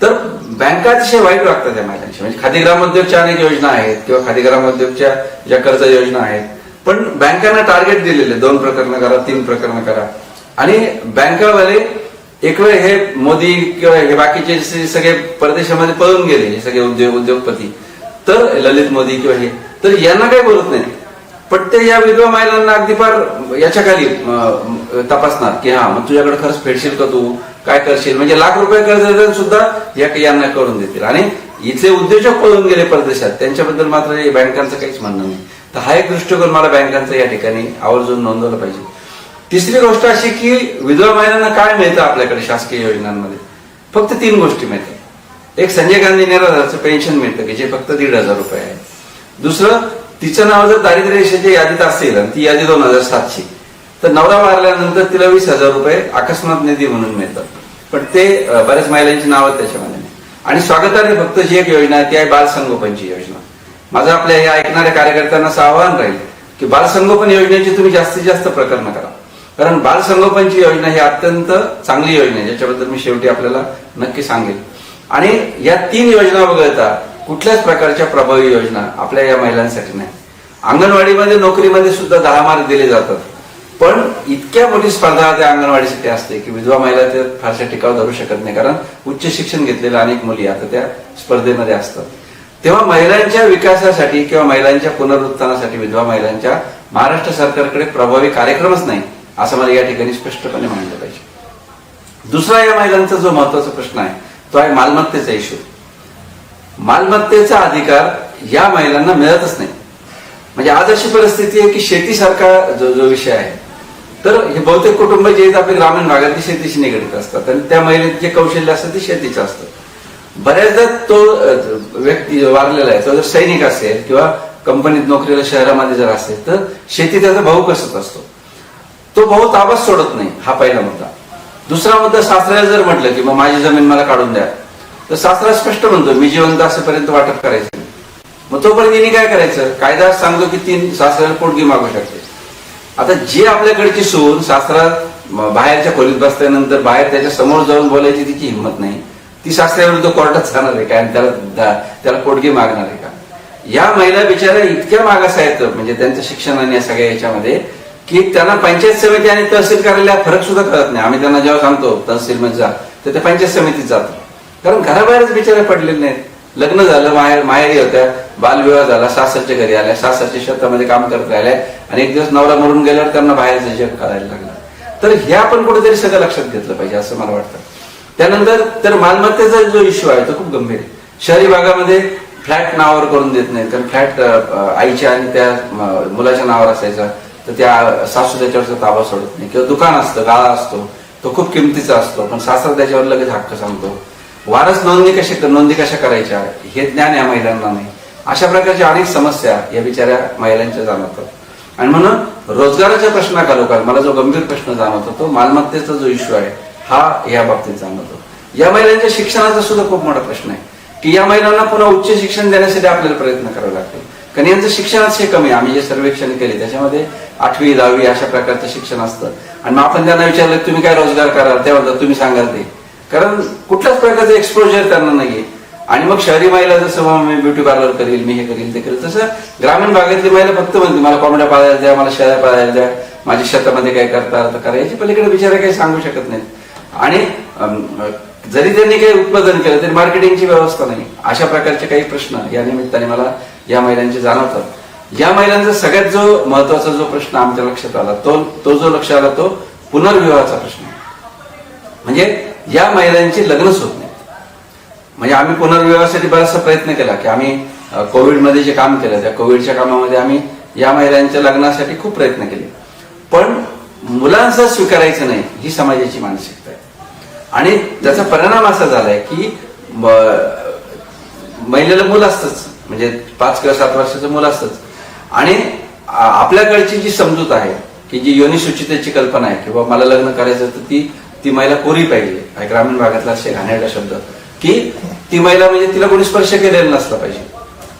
तर बँका अतिशय वाईट वागतात त्या महिलांशी. म्हणजे खादी ग्रामोद्योगच्या अनेक योजना आहेत किंवा खादी ग्रामोद्योगच्या ज्या कर्ज योजना आहेत, पण बँकांना टार्गेट दिलेले 2 प्रकरणं करा, 3 प्रकरणं करा. आणि बँकावाले एक वेळ हे मोदी किंवा हे बाकीचे सगळे परदेशामध्ये पळून गेले, हे सगळे उद्योगपती, तर ललित मोदी किंवा हे, तर यांना काही बोलत नाही. पण ते या विधवा महिलांना अगदी फार याच्या खाली तपासणार की हा मग तुझ्याकडे खर्च फेडशील का, तू काय करशील. म्हणजे लाख रुपये कर्ज सुद्धा यांना करून देतील. आणि इथले उद्योजक पळून गेले परदेशात, त्यांच्याबद्दल मात्र बँकांचं काहीच म्हणणं नाही. तर हा एक दृष्टिकोन मला बँकांचा या ठिकाणी आवर्जून नोंदवलं पाहिजे. तिसरी गोष्ट अशी की विधवा महिलांना काय मिळतं आपल्याकडे शासकीय योजनांमध्ये? फक्त 3 गोष्टी मिळतात. एक संजय गांधी निराधारचं पेन्शन मिळतं की जे फक्त 1,500 रुपये आहे. दुसरं, तिचं नाव जर दारिद्र्य रेषेच्या यादीत असेल आणि ती यादी 2007ची, तर नवरा वारल्यानंतर तिला 20,000 रुपये अकस्मात निधी म्हणून मिळतात. पण ते बऱ्याच महिलांची नावं त्याच्यामध्ये नाही. आणि स्वागताने फक्त जी एक योजना आहे ती आहे बालसंगोपनची योजना. माझं आपल्या या ऐकणाऱ्या कार्यकर्त्यांना असं आवाहन राहील की बालसंगोपन योजनेची तुम्ही जास्तीत जास्त प्रकरणं करा. कारण बालसंगोपनची योजना ही अत्यंत चांगली योजना आहे, ज्याच्याबद्दल मी शेवटी आपल्याला नक्की सांगेन. आणि या 3 योजना वगळता कुठल्याच प्रकारच्या प्रभावी योजना आपल्या या महिलांसाठी नाही. अंगणवाडीमध्ये नोकरीमध्ये सुद्धा 10 मार्क दिले जातात, पण इतक्या मोठी स्पर्धा त्या अंगणवाडीसाठी असते की विधवा महिला ते फारशा टिकाव धरू शकत नाही. कारण उच्च शिक्षण घेतलेल्या अनेक मुली आता त्या स्पर्धेमध्ये असतात. तेव्हा महिलांच्या विकासासाठी किंवा महिलांच्या पुनरुत्थानासाठी विधवा महिलांच्या महाराष्ट्र सरकारकडे प्रभावी कार्यक्रमच नाही, असं मला या ठिकाणी स्पष्टपणे मांडलं पाहिजे. दुसरा या महिलांचा जो महत्वाचा प्रश्न आहे तो आहे मालमत्तेचा इश्यू. मालमत्तेचा अधिकार या महिलांना मिळतच नाही. म्हणजे आज अशी परिस्थिती आहे की शेतीसारखा जो विषय आहे, तर हे बहुतेक कुटुंब जे आहेत आपल्या ग्रामीण भागातली शेतीशी निगडीत असतात आणि त्या महिलेत जे कौशल्य असतं ते शेतीचं असतं. बऱ्याचदा तो व्यक्ती वारलेला आहे, तो जर सैनिक असेल किंवा कंपनीत नोकरीला शहरामध्ये जर असेल, तर शेती त्याचा भाऊ कसत असतो, तो भाऊ ताबाच सोडत नाही. हा पहिला मुद्दा. दुसरा मुद्दा, सासऱ्याला जर म्हटलं की मग माझी जमीन मला काढून द्या, तर सासरा स्पष्ट म्हणतो मी जिवंत असेपर्यंत वाटप करायचं. मग तोपर्यंत तिने काय करायचं? कायदा सांगतो की 3 सासऱ्याला पोटगी मागू शकते. आता जी आपल्याकडची सून सासरा बाहेरच्या खोलीत बसल्यानंतर बाहेर त्याच्या समोर जाऊन बोलायची तिची हिंमत नाही, ती सासऱ्याविरुद्ध कोर्टात जाणार आहे का आणि त्याला पोटगी मागणार आहे का? या महिला बिचाऱ्या इतक्या मागास आहेत म्हणजे त्यांचं शिक्षण आणि या सगळ्या याच्यामध्ये की त्यांना पंचायत समिती आणि तहसील कार्यालयात फरक सुद्धा कळत नाही. आम्ही त्यांना जेव्हा सांगतो तहसील मध्ये जा, तर ते पंचायत समितीत जातात. कारण घराबाहेरच बिचाऱ्या पडलेले नाहीत. लग्न झालं, माहेरी होत्या, बालविवाह झाला, सासरच्या घरी आल्या, सासरच्या शेतामध्ये काम करत राहिल्या आणि एक दिवस नवरा मरून गेल्यावर त्यांना बाहेरचं जग करायला लागलं. तर हे आपण कुठेतरी सगळं लक्षात घेतलं पाहिजे असं मला वाटतं. त्यानंतर तर मालमत्तेचा जो इश्यू आहे तो खूप गंभीर आहे. शहरी भागामध्ये फ्लॅट नावावर करून देत नाहीत, कारण फ्लॅट आईच्या आणि त्या मुलाच्या नावावर असायचा, तर त्या सासू त्याच्यावरचा ताबा सोडत नाही. किंवा दुकान असतं, गाळा असतो, तो खूप किमतीचा असतो, पण सासरा त्याच्यावर लगेच हक्क सांगतो. वारस नोंदी कशा करायच्या हे ज्ञान या महिलांना नाही. अशा प्रकारच्या अनेक समस्या या बिचाऱ्या महिलांच्या जाणवतात. आणि म्हणून रोजगाराच्या प्रश्नाखालोखाल मला जो गंभीर प्रश्न जाणवतो तो मालमत्तेचा जो इश्यू आहे हा या बाबतीत जाणवतो. या महिलांच्या शिक्षणाचा सुद्धा खूप मोठा प्रश्न आहे की या महिलांना पुन्हा उच्च शिक्षण देण्यासाठी आपल्याला प्रयत्न करावे लागतील, कारण यांचं शिक्षण असे कमी. आम्ही जे सर्वेक्षण केले त्याच्यामध्ये 8वी 10वी अशा प्रकारचं शिक्षण असतं आणि मग आपण त्यांना विचारलं तुम्ही काय रोजगार कराल, ते म्हणतात तुम्ही सांगाल ते, कारण कुठल्याच प्रकारचं एक्सपोजर त्यांना नाहीये. आणि मग शहरी महिला जसं मी ब्युटी पार्लर करील, मी हे करील ते करेल, तसं ग्रामीण भागातली महिला फक्त म्हणते मला कोंबड्या पाळायला द्या, मला शेळ्या पाळायला द्या, माझ्या शेतामध्ये काय करता तर करा, याची पलीकडे बिचारा काही सांगू शकत नाहीत. आणि जरी त्यांनी काही उत्पादन केलं तरी मार्केटिंगची व्यवस्था नाही. अशा प्रकारचे काही प्रश्न या निमित्ताने मला या महिलांचे जाणवतात. या महिलांचा सगळ्यात जो महत्वाचा जो प्रश्न आमच्या लक्षात आला तो जो लक्षात आला तो पुनर्विवाहाचा प्रश्न. म्हणजे या महिलांची लग्नच होत नाही. म्हणजे आम्ही पुनर्विवाहासाठी बराचसा प्रयत्न केला की आम्ही कोविडमध्ये जे काम केलं त्या कोविडच्या कामामध्ये आम्ही या महिलांच्या लग्नासाठी खूप प्रयत्न केले, पण मुलांचं स्वीकारायचं नाही ही समाजाची मानसिकता आहे. आणि त्याचा परिणाम असा झालाय की महिलेला मुलं असतंच, म्हणजे 5 किंवा 7 वर्षाचं मुलं असतंच. आणि आपल्याकडची जी समजूत आहे की जी योनिसूचितेची कल्पना आहे किंवा मला लग्न करायचं तर ती महिला कोरी पाहिजे. ग्रामीण भागातला असे घाणेरडा शब्द की ती महिला म्हणजे तिला कोणी स्पर्श केलेला नसला पाहिजे,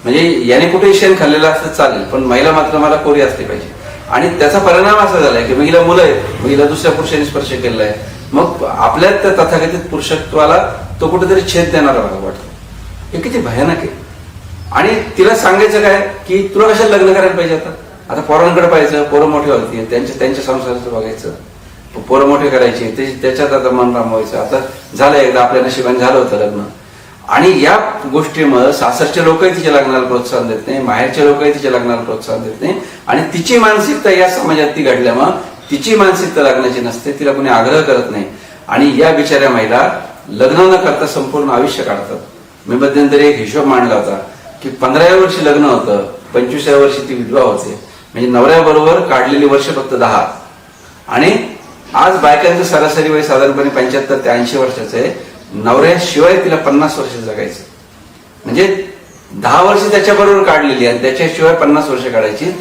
म्हणजे याने कुठेही शेण खाल्लेलं असतं चालेल पण महिला मात्र मला कोरी असली पाहिजे. आणि त्याचा परिणाम असा झालाय की महिला मुलं आहेत, महिला दुसऱ्या पुरुषाने स्पर्श केलेला आहे, मग आपल्या त्या तथाकथित पुरुषत्वाला तो कुठेतरी छेद देणारा भाग वाटतो. हे किती भयानक आहे. आणि तिला सांगायचं काय की तुला कशाला लग्न करायला पाहिजे, आता पोरांकडे पाहायचं, पोरं मोठे होती त्यांच्या संसाराचं बघायचं, पोरं मोठे करायचे त्याच्यात आता मन रमवायचं. आता झालं एकदा आपल्या नशिबाने झालं होतं लग्न. आणि या गोष्टीमुळे सासरचे लोकही तिच्या लग्नाला प्रोत्साहन देत नाही, माहेरचे लोकही तिच्या लग्नाला प्रोत्साहन देत नाही. आणि तिची मानसिकता या समाजात ती घडल्यामुळे तिची मानसिकता लग्नाची नसते, तिला कोणी आग्रह करत नाही. आणि या बिचाऱ्या महिला लग्न न करता संपूर्ण आयुष्य काढतात. मी मध्यंतरी एक हिशोब मांडला होता की 15व्या वर्षी लग्न होतं, 25व्या वर्षी ती विधवा होते, म्हणजे नवऱ्याबरोबर काढलेली वर्ष फक्त 10. आणि आज बायकांचं सरासरी वय साधारणपणे 75 ते 80 वर्षाचं आहे. नवऱ्याशिवाय तिला 50 वर्ष जगायचं, म्हणजे 10 वर्ष त्याच्याबरोबर काढलेली आणि त्याच्याशिवाय 50 वर्ष काढायची.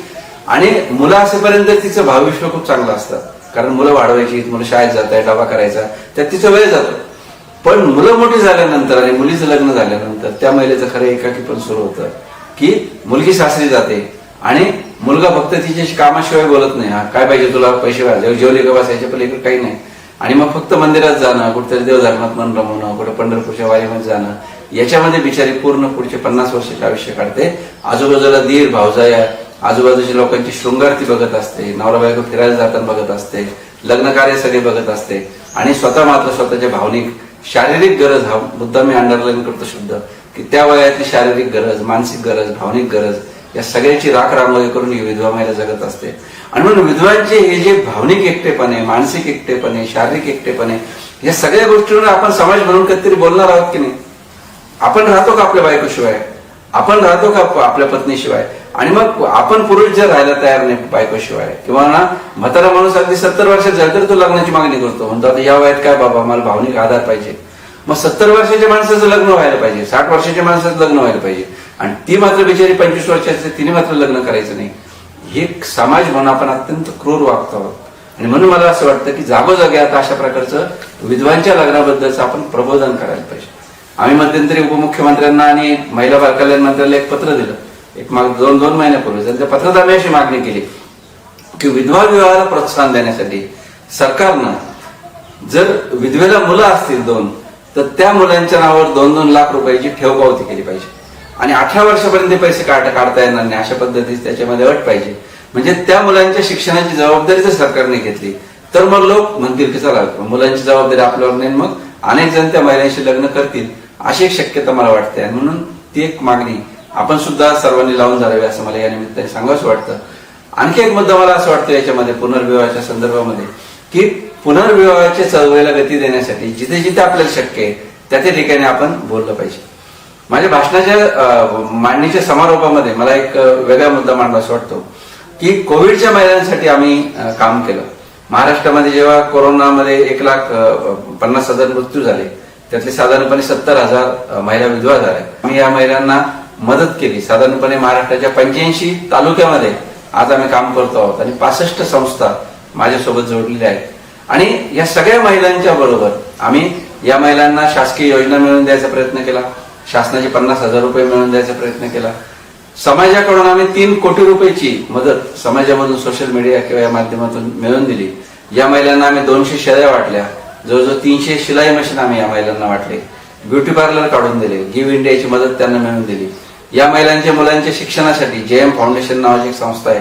आणि मुलं असेपर्यंत तिचं भावविश्व खूप चांगलं असतं, कारण मुलं वाढवायची, मुलं शाळेत जात आहे, डबा करायचा, त्यात तिचा वेळ जातो. पण मुलं मोठी झाल्यानंतर आणि मुलीचं लग्न झाल्यानंतर त्या महिलेचं खरं एकाकीपण सुरू होतं की मुलगी सासरी जाते आणि मुलगा फक्त तिच्याशी कामाशिवाय बोलत नाही, हा काय पाहिजे तुला, पैसे जेवले का बसायचे, पलीकडे काही नाही. आणि मग फक्त मंदिरात जाणं, कुठेतरी देवधर्मात मन रमवणं, कुठे पंढरपूरच्या वारीमध्ये जाणं, याच्यामध्ये बिचारी पूर्ण पुढचे 50 वर्षाचे आयुष्य काढते. आजूबाजूला दीर भावजाया, आजूबाजूच्या लोकांची शृंगार ती बघत असते, नवरा बायको फिरायला जाताना बघत असते, लग्न कार्य सगळे बघत असते. आणि स्वतः मात्र स्वतःच्या भावनिक शारीरिक गरज, हा मुद्दा मी अंडरलाईन करतो शब्द, की त्या वयातली शारीरिक गरज, मानसिक गरज, भावनिक गरज या सगळ्याची राख रांगोळी करून ही विधवा महिला जगत असते. आणि म्हणून विधवांचे हे जे भावनिक एकटेपणे, मानसिक एकटेपणे, शारीरिक एकटेपणे, या सगळ्या गोष्टींवर आपण समाज म्हणून कधीतरी बोलणार आहोत की नाही? आपण राहतो का आपल्या बायकोशिवाय? आपण राहतो का आपल्या पत्नीशिवाय? आणि मग आपण पुरुष जर राहायला तयार नाही बायकोशिवाय, किंवा ना म्हातारा माणूस अगदी 70 वर्षात झाला तर तो लग्नाची मागणी करतो, म्हणतो आता या वयात काय बाबा, मला भावनिक आधार पाहिजे. मग 70 वर्षाच्या माणसाचं लग्न व्हायला पाहिजे, 60 वर्षाच्या माणसाचं लग्न व्हायला पाहिजे, आणि ती मात्र बिचारी 25 वर्षाची, तिने मात्र लग्न करायचं नाही. हे समाज म्हणून आपण अत्यंत क्रूर वागतो आहोत. आणि म्हणून मला असं वाटतं की जागोजागी आता अशा प्रकारचं विधवांच्या लग्नाबद्दलचं आपण प्रबोधन करायला पाहिजे. आम्ही मध्यंतरी उपमुख्यमंत्र्यांना आणि महिला बाल कल्याण मंत्र्याला एक पत्र दिलं, एक माग 2 महिन्यापूर्वी. त्या पत्रात आम्ही अशी मागणी केली की विधवा विवाहाला प्रोत्साहन देण्यासाठी सरकारनं जर विधवेला मुलं असतील 2 तर त्या मुलांच्या नावावर 2-2 लाख रुपयाची ठेव पावती केली पाहिजे. आणि 18 वर्षापर्यंत पैसे काढता येणार नाही अशा पद्धतीची त्याच्यामध्ये अट पाहिजे. म्हणजे त्या मुलांच्या शिक्षणाची जबाबदारी जर सरकारने घेतली तर मग लोक म्हणतील की चला मुलांची जबाबदारी आपल्यावर नाही, मग अनेक जण त्या महिलांशी लग्न करतील, अशी एक शक्यता मला वाटते. आणि म्हणून ती एक मागणी आपण सुद्धा सर्वांनी लावून धरावी असं मला या निमित्ताने सांगावंसं वाटतं. आणखी एक मुद्दा मला असं वाटतं याच्यामध्ये पुनर्विवाहाच्या संदर्भामध्ये, की पुनर्विवाहाच्या चळवळीला गती देण्यासाठी जिथे जिथे आपल्याला शक्य आहे त्या त्या ठिकाणी आपण बोललं पाहिजे. माझ्या भाषणाच्या मांडणीच्या समारोपामध्ये मला एक वेगळा मुद्दा मांडला असं वाटतो की कोविडच्या महिलांसाठी आम्ही काम केलं. महाराष्ट्रामध्ये जेव्हा कोरोनामध्ये 1,50,000 मृत्यू झाले, त्यातले साधारणपणे 70,000 महिला विधवा झाल्या. आम्ही या महिलांना मदत केली. साधारणपणे महाराष्ट्राच्या 85 तालुक्यामध्ये आज आम्ही काम करतो आहोत आणि 65 संस्था माझ्यासोबत जोडलेल्या आहेत. आणि या सगळ्या महिलांच्या बरोबर आम्ही या महिलांना शासकीय योजना मिळवून द्यायचा प्रयत्न केला, शासनाचे 50,000 रुपये मिळवून द्यायचा प्रयत्न केला. समाजाकडून आम्ही 3 कोटी रुपयाची मदत समाजामधून सोशल मीडिया किंवा या माध्यमातून मिळवून दिली. या महिलांना आम्ही 200 शेळ्या वाटल्या, जवळजवळ 300 शिलाई मशीन आम्ही या महिलांना वाटले, ब्युटी पार्लर काढून दिले, गिव्ह इंडियाची मदत त्यांना मिळवून दिली. या महिलांच्या मुलांच्या शिक्षणासाठी JM फाउंडेशन नावाची एक संस्था आहे,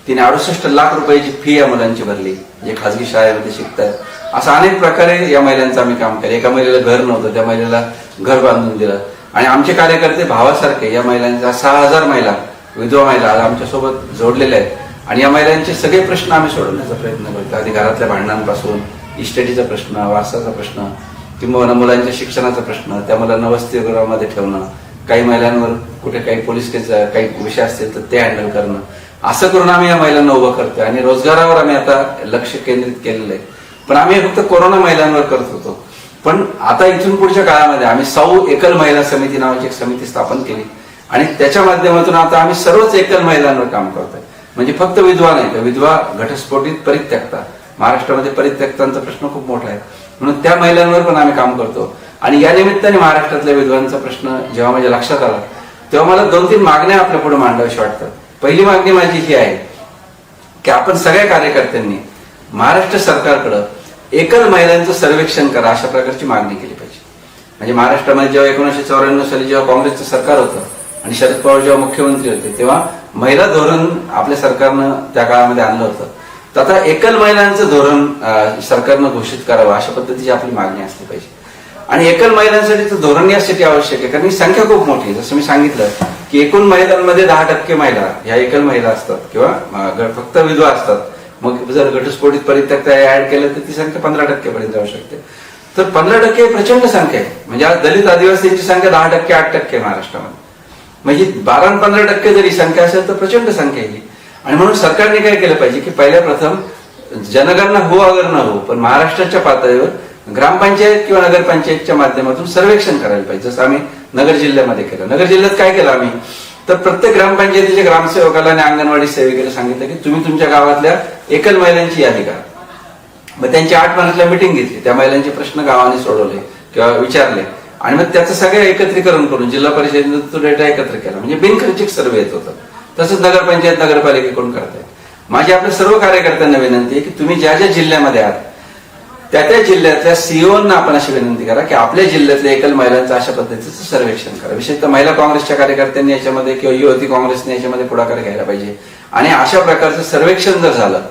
तिने 68 लाख रुपयाची फी या मुलांची भरली, जे खासगी शाळेमध्ये शिकतात. असं अनेक प्रकारे या महिलांचं आम्ही काम केलं. एका महिलेला घर नव्हतं, त्या महिलेला घर बांधून दिलं. आणि आमचे कार्यकर्ते भावासारखे या महिलांच्या 6000 महिला, विधवा महिला आज आमच्यासोबत जोडलेल्या आहेत. आणि या महिलांचे सगळे प्रश्न आम्ही सोडवण्याचा प्रयत्न करतो. आधी घरातल्या भांडणांपासून इस्टेटीचा प्रश्न, वारसाचा प्रश्न, किंवा मुलांच्या शिक्षणाचा प्रश्न, त्या मुलांना वसतिगृहामध्ये ठेवणं, काही महिलांवर कुठे काही पोलीस केस काही विषय असतील तर ते हँडल करणं, असं करून आम्ही या महिलांना उभं करतोय. आणि रोजगारावर आम्ही आता लक्ष केंद्रित केलेलं आहे. पण आम्ही फक्त कोरोना महिलांवर करत होतो, पण आता इथून पुढच्या काळामध्ये आम्ही सौ एकल महिला समिती नावाची एक समिती स्थापन केली आणि त्याच्या माध्यमातून आता आम्ही सर्वच एकल महिलांवर काम करतोय. म्हणजे फक्त विधवा नाही, तर विधवा, घटस्फोटित, परित्यक्ता, महाराष्ट्रामध्ये परित्यक्तांचा प्रश्न खूप मोठा आहे, म्हणून त्या महिलांवर पण आम्ही काम करतो. आणि या निमित्ताने महाराष्ट्रातल्या विधवांचा प्रश्न जेव्हा माझ्या लक्षात आला तेव्हा मला 2-3 मागण्या आपल्या पुढे मांडाव्याशा वाटतात. पहिली मागणी माझी ही आहे की आपण सगळ्या कार्यकर्त्यांनी महाराष्ट्र सरकारकडे एकल महिलांचं सर्वेक्षण करा, अशा प्रकारची मागणी केली पाहिजे. म्हणजे महाराष्ट्रामध्ये जेव्हा 1994 साली जेव्हा काँग्रेसचं सरकार होतं आणि शरद पवार जेव्हा मुख्यमंत्री होते तेव्हा महिला धोरण आपल्या सरकारनं त्या काळामध्ये आणलं होतं. तर आता एकल महिलांचं धोरण सरकारनं घोषित करावं, अशा पद्धतीची आपली मागणी असली पाहिजे. आणि एकल महिलांसाठी धोरण यासाठी आवश्यक आहे कारण ही संख्या खूप मोठी आहे. जसं मी सांगितलं की एकूण महिलांमध्ये 10% महिला ह्या एकल महिला असतात किंवा फक्त विधवा असतात. मग जर घटस्फोटित परित्यक्ता ऍड केलं तर ती संख्या 15% पर्यंत जाऊ शकते. तर 15% प्रचंड संख्या आहे. म्हणजे आज दलित आदिवासींची संख्या 10%, 8% महाराष्ट्रामध्ये. म्हणजे 12 आणि 15% जरी संख्या असेल तर प्रचंड संख्या आहे. आणि म्हणून सरकारने काय केलं पाहिजे की पहिल्या प्रथम जनगणना हो अगर न हो, पण महाराष्ट्राच्या पातळीवर ग्रामपंचायत किंवा नगरपंचायतच्या माध्यमातून सर्वेक्षण करायला पाहिजे. जसं आम्ही नगर जिल्ह्यामध्ये केलं. नगर जिल्ह्यात काय केलं आम्ही, तर प्रत्येक ग्रामपंचायतीच्या ग्रामसेवकाला आणि अंगणवाडी सेविकेला सांगितलं की तुम्ही तुमच्या गावातल्या एकल महिलांची यादी करा. मग त्यांची 8 महिन्यातल्या मिटिंग घेतली, त्या महिलांचे प्रश्न गावाने सोडवले किंवा विचारले आणि मग त्याचं सगळं एकत्रीकरण करून जिल्हा परिषदेने तो डेटा एकत्र केला. म्हणजे बिनखर्चिक सर्वे येत होतं. तसंच नगरपंचायत नगरपालिकेकडून करतायत. माझी आपल्या सर्व कार्यकर्त्यांना विनंती आहे की तुम्ही ज्या ज्या जिल्ह्यामध्ये आहात त्या जिल्ह्यातल्या सीईओना आपण अशी विनंती करा की आपल्या जिल्ह्यातल्या एकल महिलांचं अशा पद्धतीचं सर्वेक्षण करा. विशेषतः महिला काँग्रेसच्या कार्यकर्त्यांनी याच्यामध्ये किंवा युवती काँग्रेसने याच्यामध्ये पुढाकार घ्यायला पाहिजे. आणि अशा प्रकारचं सर्वेक्षण जर झालं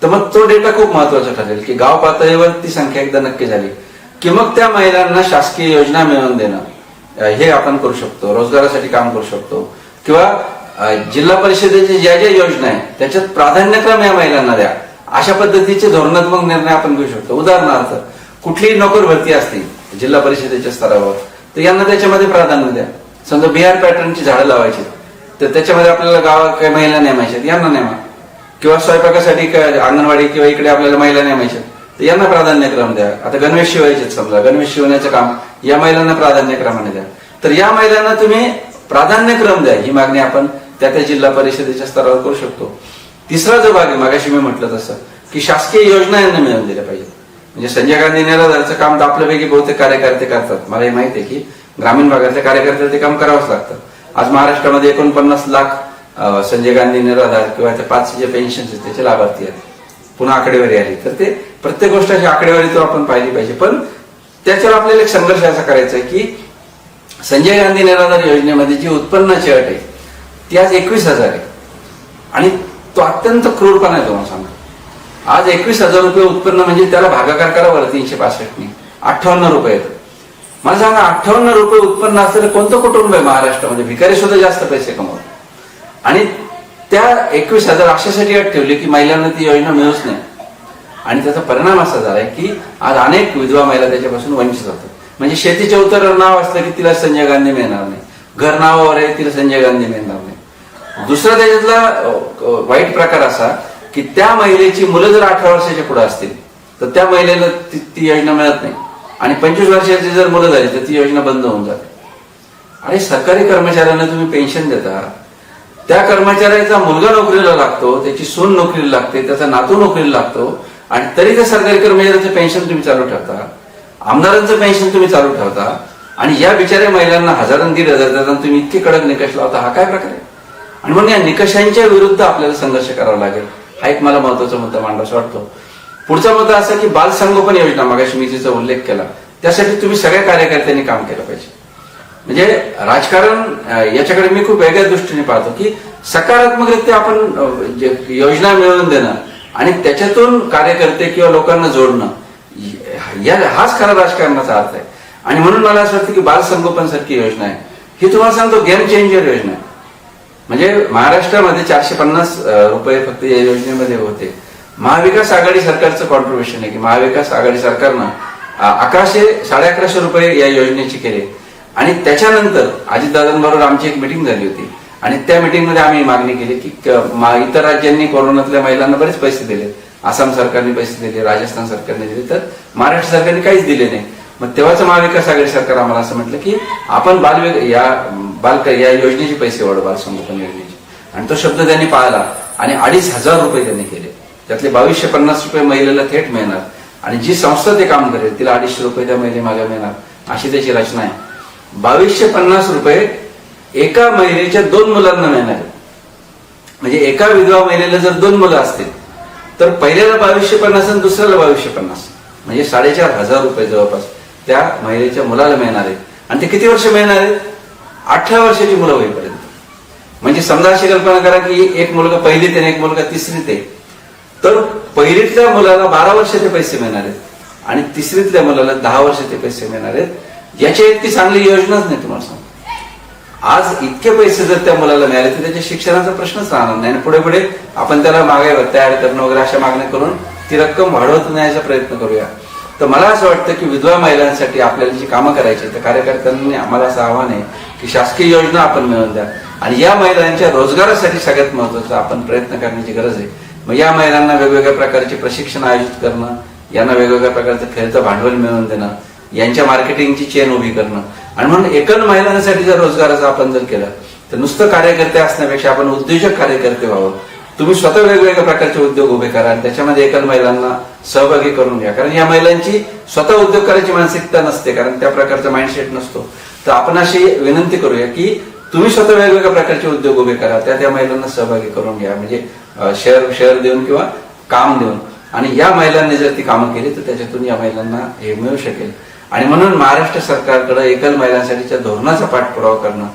तर मग तो डेटा खूप महत्वाचा ठरेल की गाव पातळीवर ती संख्या एकदा नक्की झाली की मग त्या महिलांना शासकीय योजना मिळवून देणं हे आपण करू शकतो, रोजगारासाठी काम करू शकतो किंवा जिल्हा परिषदेच्या ज्या ज्या योजना आहेत त्याच्यात प्राधान्यक्रम या महिलांना द्या, अशा पद्धतीचे धोरणात्मक निर्णय आपण घेऊ शकतो. उदाहरणार्थ कुठलीही नोकर भरती असते जिल्हा परिषदेच्या स्तरावर तर यांना त्याच्यामध्ये प्राधान्य द्या. समजा बिहार पॅटर्नची झाडं लावायची तर त्याच्यामध्ये आपल्याला गावात काही महिला नेमायच्या यांना नेमा, किंवा स्वयंपाकासाठी अंगणवाडी किंवा इकडे आपल्याला महिला नेमायच्या तर यांना प्राधान्यक्रम द्या. आता गणवेश शिवायचे, समजा गणवेश शिवण्याचं काम या महिलांना प्राधान्यक्रमाने द्या. तर या महिलांना तुम्ही प्राधान्यक्रम द्या, ही मागणी आपण त्या जिल्हा परिषदेच्या स्तरावर करू शकतो. तिसरा जो भाग आहे, मागाशी मी म्हटलं तसं की शासकीय योजना यांना मिळवून दिल्या पाहिजेत. म्हणजे संजय गांधी निराधारचं काम तर आपल्यापैकी बहुतेक कार्यकर्ते करतात. मला हे माहिती आहे की ग्रामीण भागातल्या कार्यकर्त्याला ते काम करावंच लागतं. आज महाराष्ट्रामध्ये 49 लाख संजय गांधी निराधार किंवा त्या 5 जे पेन्शन आहेत त्याचे लाभार्थी आहेत. पुन्हा आकडेवारी आली तर ते प्रत्येक गोष्टाची आकडेवारी तो आपण पाहिली पाहिजे. पण त्याच्यावर आपल्याला एक संघर्ष असा करायचा आहे की संजय गांधी निराधार योजनेमध्ये जी उत्पन्नाची अट आहे ती आज 21,000 आहे आणि तो अत्यंत क्रूरपणा आहे. तुम्हाला सांगतो आज 21,000 रुपये उत्पन्न म्हणजे त्याला भागाकार करा बरं 365 58 रुपये येतं. मला सांगा 58 रुपये उत्पन्न असलेलं कोणतं कुटुंब आहे महाराष्ट्रामध्ये, भिकारी सुद्धा जास्त पैसे कमवतात. आणि त्या 21,000 अशासाठी अट ठेवली की महिलांना ती योजना मिळूच नाही. आणि त्याचा परिणाम असा झालाय की आज अनेक विधवा महिला त्याच्यापासून वंचित होतात. म्हणजे शेतीच्या उतारावर नाव असलं की तिला संजय गांधी मिळणार नाही, घर नावावर आहे तिला संजय गांधी मिळणार नाही. दुसरा त्याच्यातला वाईट प्रकार असा की त्या महिलेची मुलं जर 18 वर्षाच्या पुढे असतील तर त्या महिलेला ती योजना मिळत नाही. आणि 25 वर्षाची जर मुलं झाली तर ती योजना बंद होऊन जाते. आणि सरकारी कर्मचाऱ्यांना तुम्ही पेन्शन देता त्या कर्मचाऱ्याचा मुलगा नोकरीला लागतो, त्याची सून नोकरीला लागते, त्याचा नातू नोकरीला लागतो, आणि तरी त्या सरकारी कर्मचाऱ्यांचं पेन्शन तुम्ही चालू ठेवता, आमदारांचं पेन्शन तुम्ही चालू ठेवता, आणि या बिचाऱ्या महिलांना 1000-1500 देताना तुम्ही इतके कडक निकष लावता. हा काय प्रकार आहे? आणि म्हणून या निकषांच्या विरुद्ध आपल्याला संघर्ष करावा लागेल. हा एक मला महत्वाचा मुद्दा मांडावासा वाटतो. पुढचा मुद्दा असा की बाल संगोपन योजना, मगाशी मी तिचा उल्लेख केला, त्यासाठी तुम्ही सगळ्या कार्यकर्त्यांनी काम केलं पाहिजे. म्हणजे राजकारण याच्याकडे मी खूप वेगळ्या दृष्टीने पाहतो की सकारात्मकरित्या आपण योजना मिळवून देणं आणि त्याच्यातून कार्यकर्ते किंवा लोकांना जोडणं, हाच खरा राजकारणाचा अर्थ आहे. आणि म्हणून मला असं वाटतं की बाल संगोपन सारखी योजना आहे, ही तुम्हाला सांगतो गेम चेंजर योजना आहे. म्हणजे महाराष्ट्रामध्ये 450 रुपये फक्त या योजनेमध्ये होते. महाविकास आघाडी सरकारचं कॉन्ट्रीब्युशन आहे की महाविकास आघाडी सरकारनं 1100-1150 रुपये या योजनेचे केले. आणि त्याच्यानंतर अजितदादांबरोबर आमची एक मिटिंग झाली होती आणि त्या मिटिंगमध्ये आम्ही मागणी केली की इतर राज्यांनी कोरोनातल्या महिलांना बरेच पैसे दिले, आसाम सरकारने पैसे दिले, राजस्थान सरकारने दिले, तर महाराष्ट्र सरकारने काहीच दिले नाही. मग तेव्हाच महाविकास आघाडी सरकार आम्हाला असं म्हटलं की आपण या योजनेचे पैसे वाढवू, बाल संगोपन योजनेचे. आणि तो शब्द त्यांनी पाळला आणि 2500 रुपये त्यांनी केले. त्यातले 2250 रुपये महिलेला थेट मिळणार आणि जी संस्था ते काम करेल तिला 250 रुपये त्या महिलेमागे मिळणार, अशी त्याची रचना आहे. 2250 रुपये एका महिलेच्या 2 मुलांना मिळणार. म्हणजे एका विधवा महिलेला जर 2 मुलं असतील तर पहिल्याला 2250 आणि दुसऱ्याला 2250, म्हणजे 4500 रुपये जवळपास त्या महिलेच्या मुलाला मिळणार आहेत. आणि ते किती वर्ष मिळणार आहेत? 18 वर्षाची मुलं होईपर्यंत. म्हणजे समजा अशी कल्पना करा की एक मुलगा पहिलीत आहे एक मुलगा तिसरीत आहे, तर पहिलीतल्या मुलाला 12 वर्ष ते पैसे मिळणार आहेत आणि तिसरीतल्या मुलाला 10 वर्ष ते पैसे मिळणार आहेत. याच्या इतकी चांगली योजनाच नाही तुम्हाला सांगतो. आज इतके पैसे जर त्या मुलाला मिळाले तर त्याच्या शिक्षणाचा प्रश्नच राहणार नाही आणि पुढे पुढे आपण त्याला मागे तयार करणं वगैरे अशा मागण्या करून ती रक्कम वाढवत नेण्याचा प्रयत्न करूया. तर मला असं वाटतं की विधवा महिलांसाठी आपल्याला जी कामं करायची तर कार्यकर्त्यांनी आम्हाला असं आव्हान आहे की शासकीय योजना आपण मिळवून द्या आणि या महिलांच्या रोजगारासाठी सगळ्यात महत्वाचा आपण प्रयत्न करण्याची गरज आहे. मग या महिलांना वेगवेगळ्या प्रकारचे प्रशिक्षण आयोजित करणं, यांना वेगवेगळ्या प्रकारचं खेळचं भांडवल मिळवून देणं, यांच्या मार्केटिंगची चेन उभी करणं. आणि म्हणून एकल महिलांसाठी जर रोजगाराचं आपण जर केलं तर नुसतं कार्यकर्ते असण्यापेक्षा आपण उद्योजक कार्यकर्ते व्हावं. तुम्ही स्वतः वेगवेगळ्या प्रकारचे उद्योग उभे करा आणि त्याच्यामध्ये एकल महिलांना सहभागी करून घ्या. कारण या महिलांची स्वतः उद्योग करायची मानसिकता नसते, कारण त्या प्रकारचा माइंडसेट नसतो. तर आपण अशी विनंती करूया की तुम्ही स्वतः वेगवेगळ्या प्रकारचे उद्योग उभे करा, त्या महिलांना सहभागी करून घ्या. म्हणजे शेअर देऊन किंवा काम देऊन. आणि या महिलांनी जर ती कामं केली तर त्याच्यातून या महिलांना हे मिळू शकेल. आणि म्हणून महाराष्ट्र सरकारकडे एकल महिलांसाठीच्या धोरणाचा पाठपुरावा करणं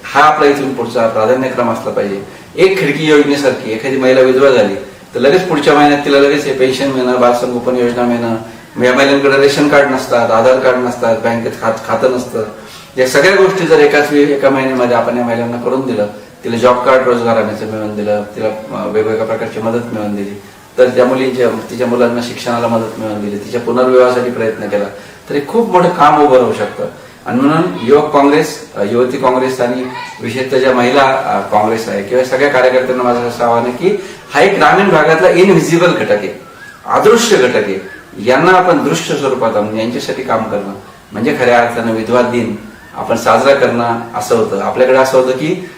हा आपला इथून पुढचा प्राधान्यक्रम असला पाहिजे. एक खिडकी योजनेसारखी एखादी महिला विधवा झाली तर लगेच पुढच्या महिन्यात तिला लगेच हे पेन्शन मिळणं, बाल संगोपन योजना मिळणं. या महिलांकडे रेशन कार्ड नसतात, आधार कार्ड नसतात, बँकेत खातं नसतं. या सगळ्या गोष्टी जर एका महिन्यामध्ये आपण या महिलांना करून दिलं, तिला जॉब कार्ड रोजगार हमीचं मिळवून दिलं, तिला वेगवेगळ्या प्रकारची मदत मिळवून दिली, तर त्या मुलींच्या तिच्या मुलांना शिक्षणाला मदत मिळवून दिली, तिच्या पुनर्विवाहासाठी प्रयत्न केला तर हे खूप मोठं काम उभं राहू शकतं. आणि म्हणून युवक काँग्रेस, युवती काँग्रेस आणि विशेषतः ज्या महिला काँग्रेस आहे किंवा सगळ्या कार्यकर्त्यांना माझं असं आव्हान आहे की हा एक ग्रामीण भागातला इनव्हिजिबल घटक आहे, अदृश्य घटक आहे. यांना आपण दृश्य स्वरूपात आणून यांच्यासाठी काम करणं म्हणजे खऱ्या अर्थानं विधवा दिन आपण साजरा करणं असं होतं. आपल्याकडे असं होतं की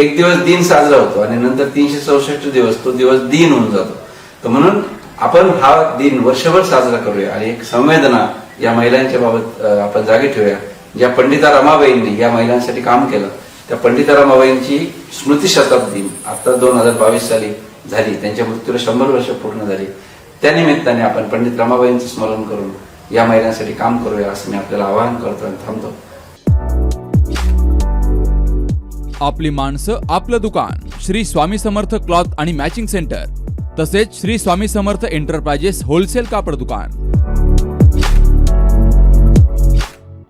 एक दिवस दिन साजरा होतो आणि नंतर 364 दिवस तो दिवस दिन होऊन जातो. तर म्हणून आपण हा दिन वर्षभर साजरा करूया आणि एक संवेदना या महिलांच्या बाबत आपण जागी ठेवूया. ज्या पंडिता रमाबाईंनी या महिलांसाठी काम केलं त्या पंडिता रमाबाईंची स्मृती शताब्दी आता 2022 साली झाली, त्यांच्या मृत्यूला 100 वर्ष पूर्ण झाली. त्या निमित्ताने आपण पंडित रमाबाईंचं स्मरण करून या महिलांसाठी काम करूया असं मी आपल्याला आवाहन करतो आणि थांबतो. आपली माणसं आपलं दुकान श्री स्वामी समर्थ क्लॉथ आणि मॅचिंग सेंटर तसेच श्री स्वामी समर्थ एंटरप्राइजेस होलसेल कापड दुकान.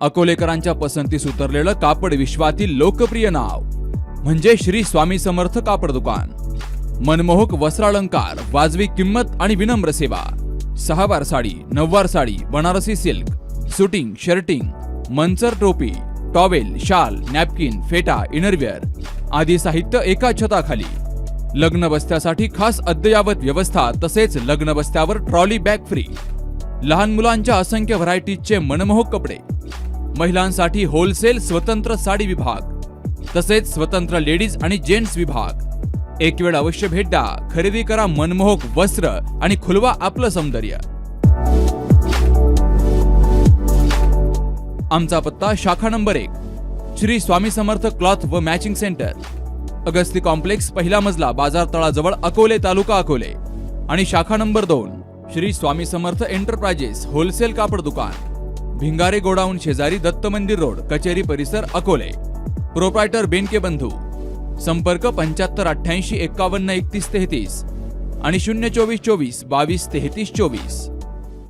अकोलेकरांच्या पसंतीस उतरलेलं कापड विश्वातील लोकप्रिय नाव म्हणजे श्री स्वामी समर्थ कापड दुकान. मनमोहक वस्त्रालंकार, वाजवी किंमत आणि विनम्र सेवा. 6 वार साडी, 9 वार sari, Banarasi silk, suiting, shirting, Manchar टोपी, टॉवेल, शाल, नॅपकिन, फेटा, इनरवेअर आदी साहित्य एका छताखाली. लग्न बस्त्यासाठी खास अद्ययावत व्यवस्था तसेच लग्न बस्त्यावर ट्रॉली बॅग फ्री. लहान मुलांच्या असंख्य व्हरायटीजचे मनमोहक कपडे. महिलांसाठी होलसेल स्वतंत्र साडी विभाग. तसेच स्वतंत्र लेडीज आणि जेंट्स विभाग। एक वेळ अवश्य भेट द्या, खरेदी करा मनमोहक वस्त्र आणि खुलवा आपलं सौंदर्य। आमचा पत्ता शाखा नंबर 1, श्री स्वामी समर्थ क्लॉथ व मॅचिंग सेंटर, अगस्ती कॉम्प्लेक्स, पहिला मजला, बाजार तळाजवळ, अकोले, तालुका अकोले। आणि शाखा number 2, Shri Swami Samarth enterprises wholesale कापड दुकान, भिंगारे गोडाऊन शेजारी, दत्त मंदिर रोड, कचेरी परिसर, अकोले। प्रोप्रायटर बेनके बंधू। संपर्क 75 88 51 31 33 आणि 024 24 22 33 24।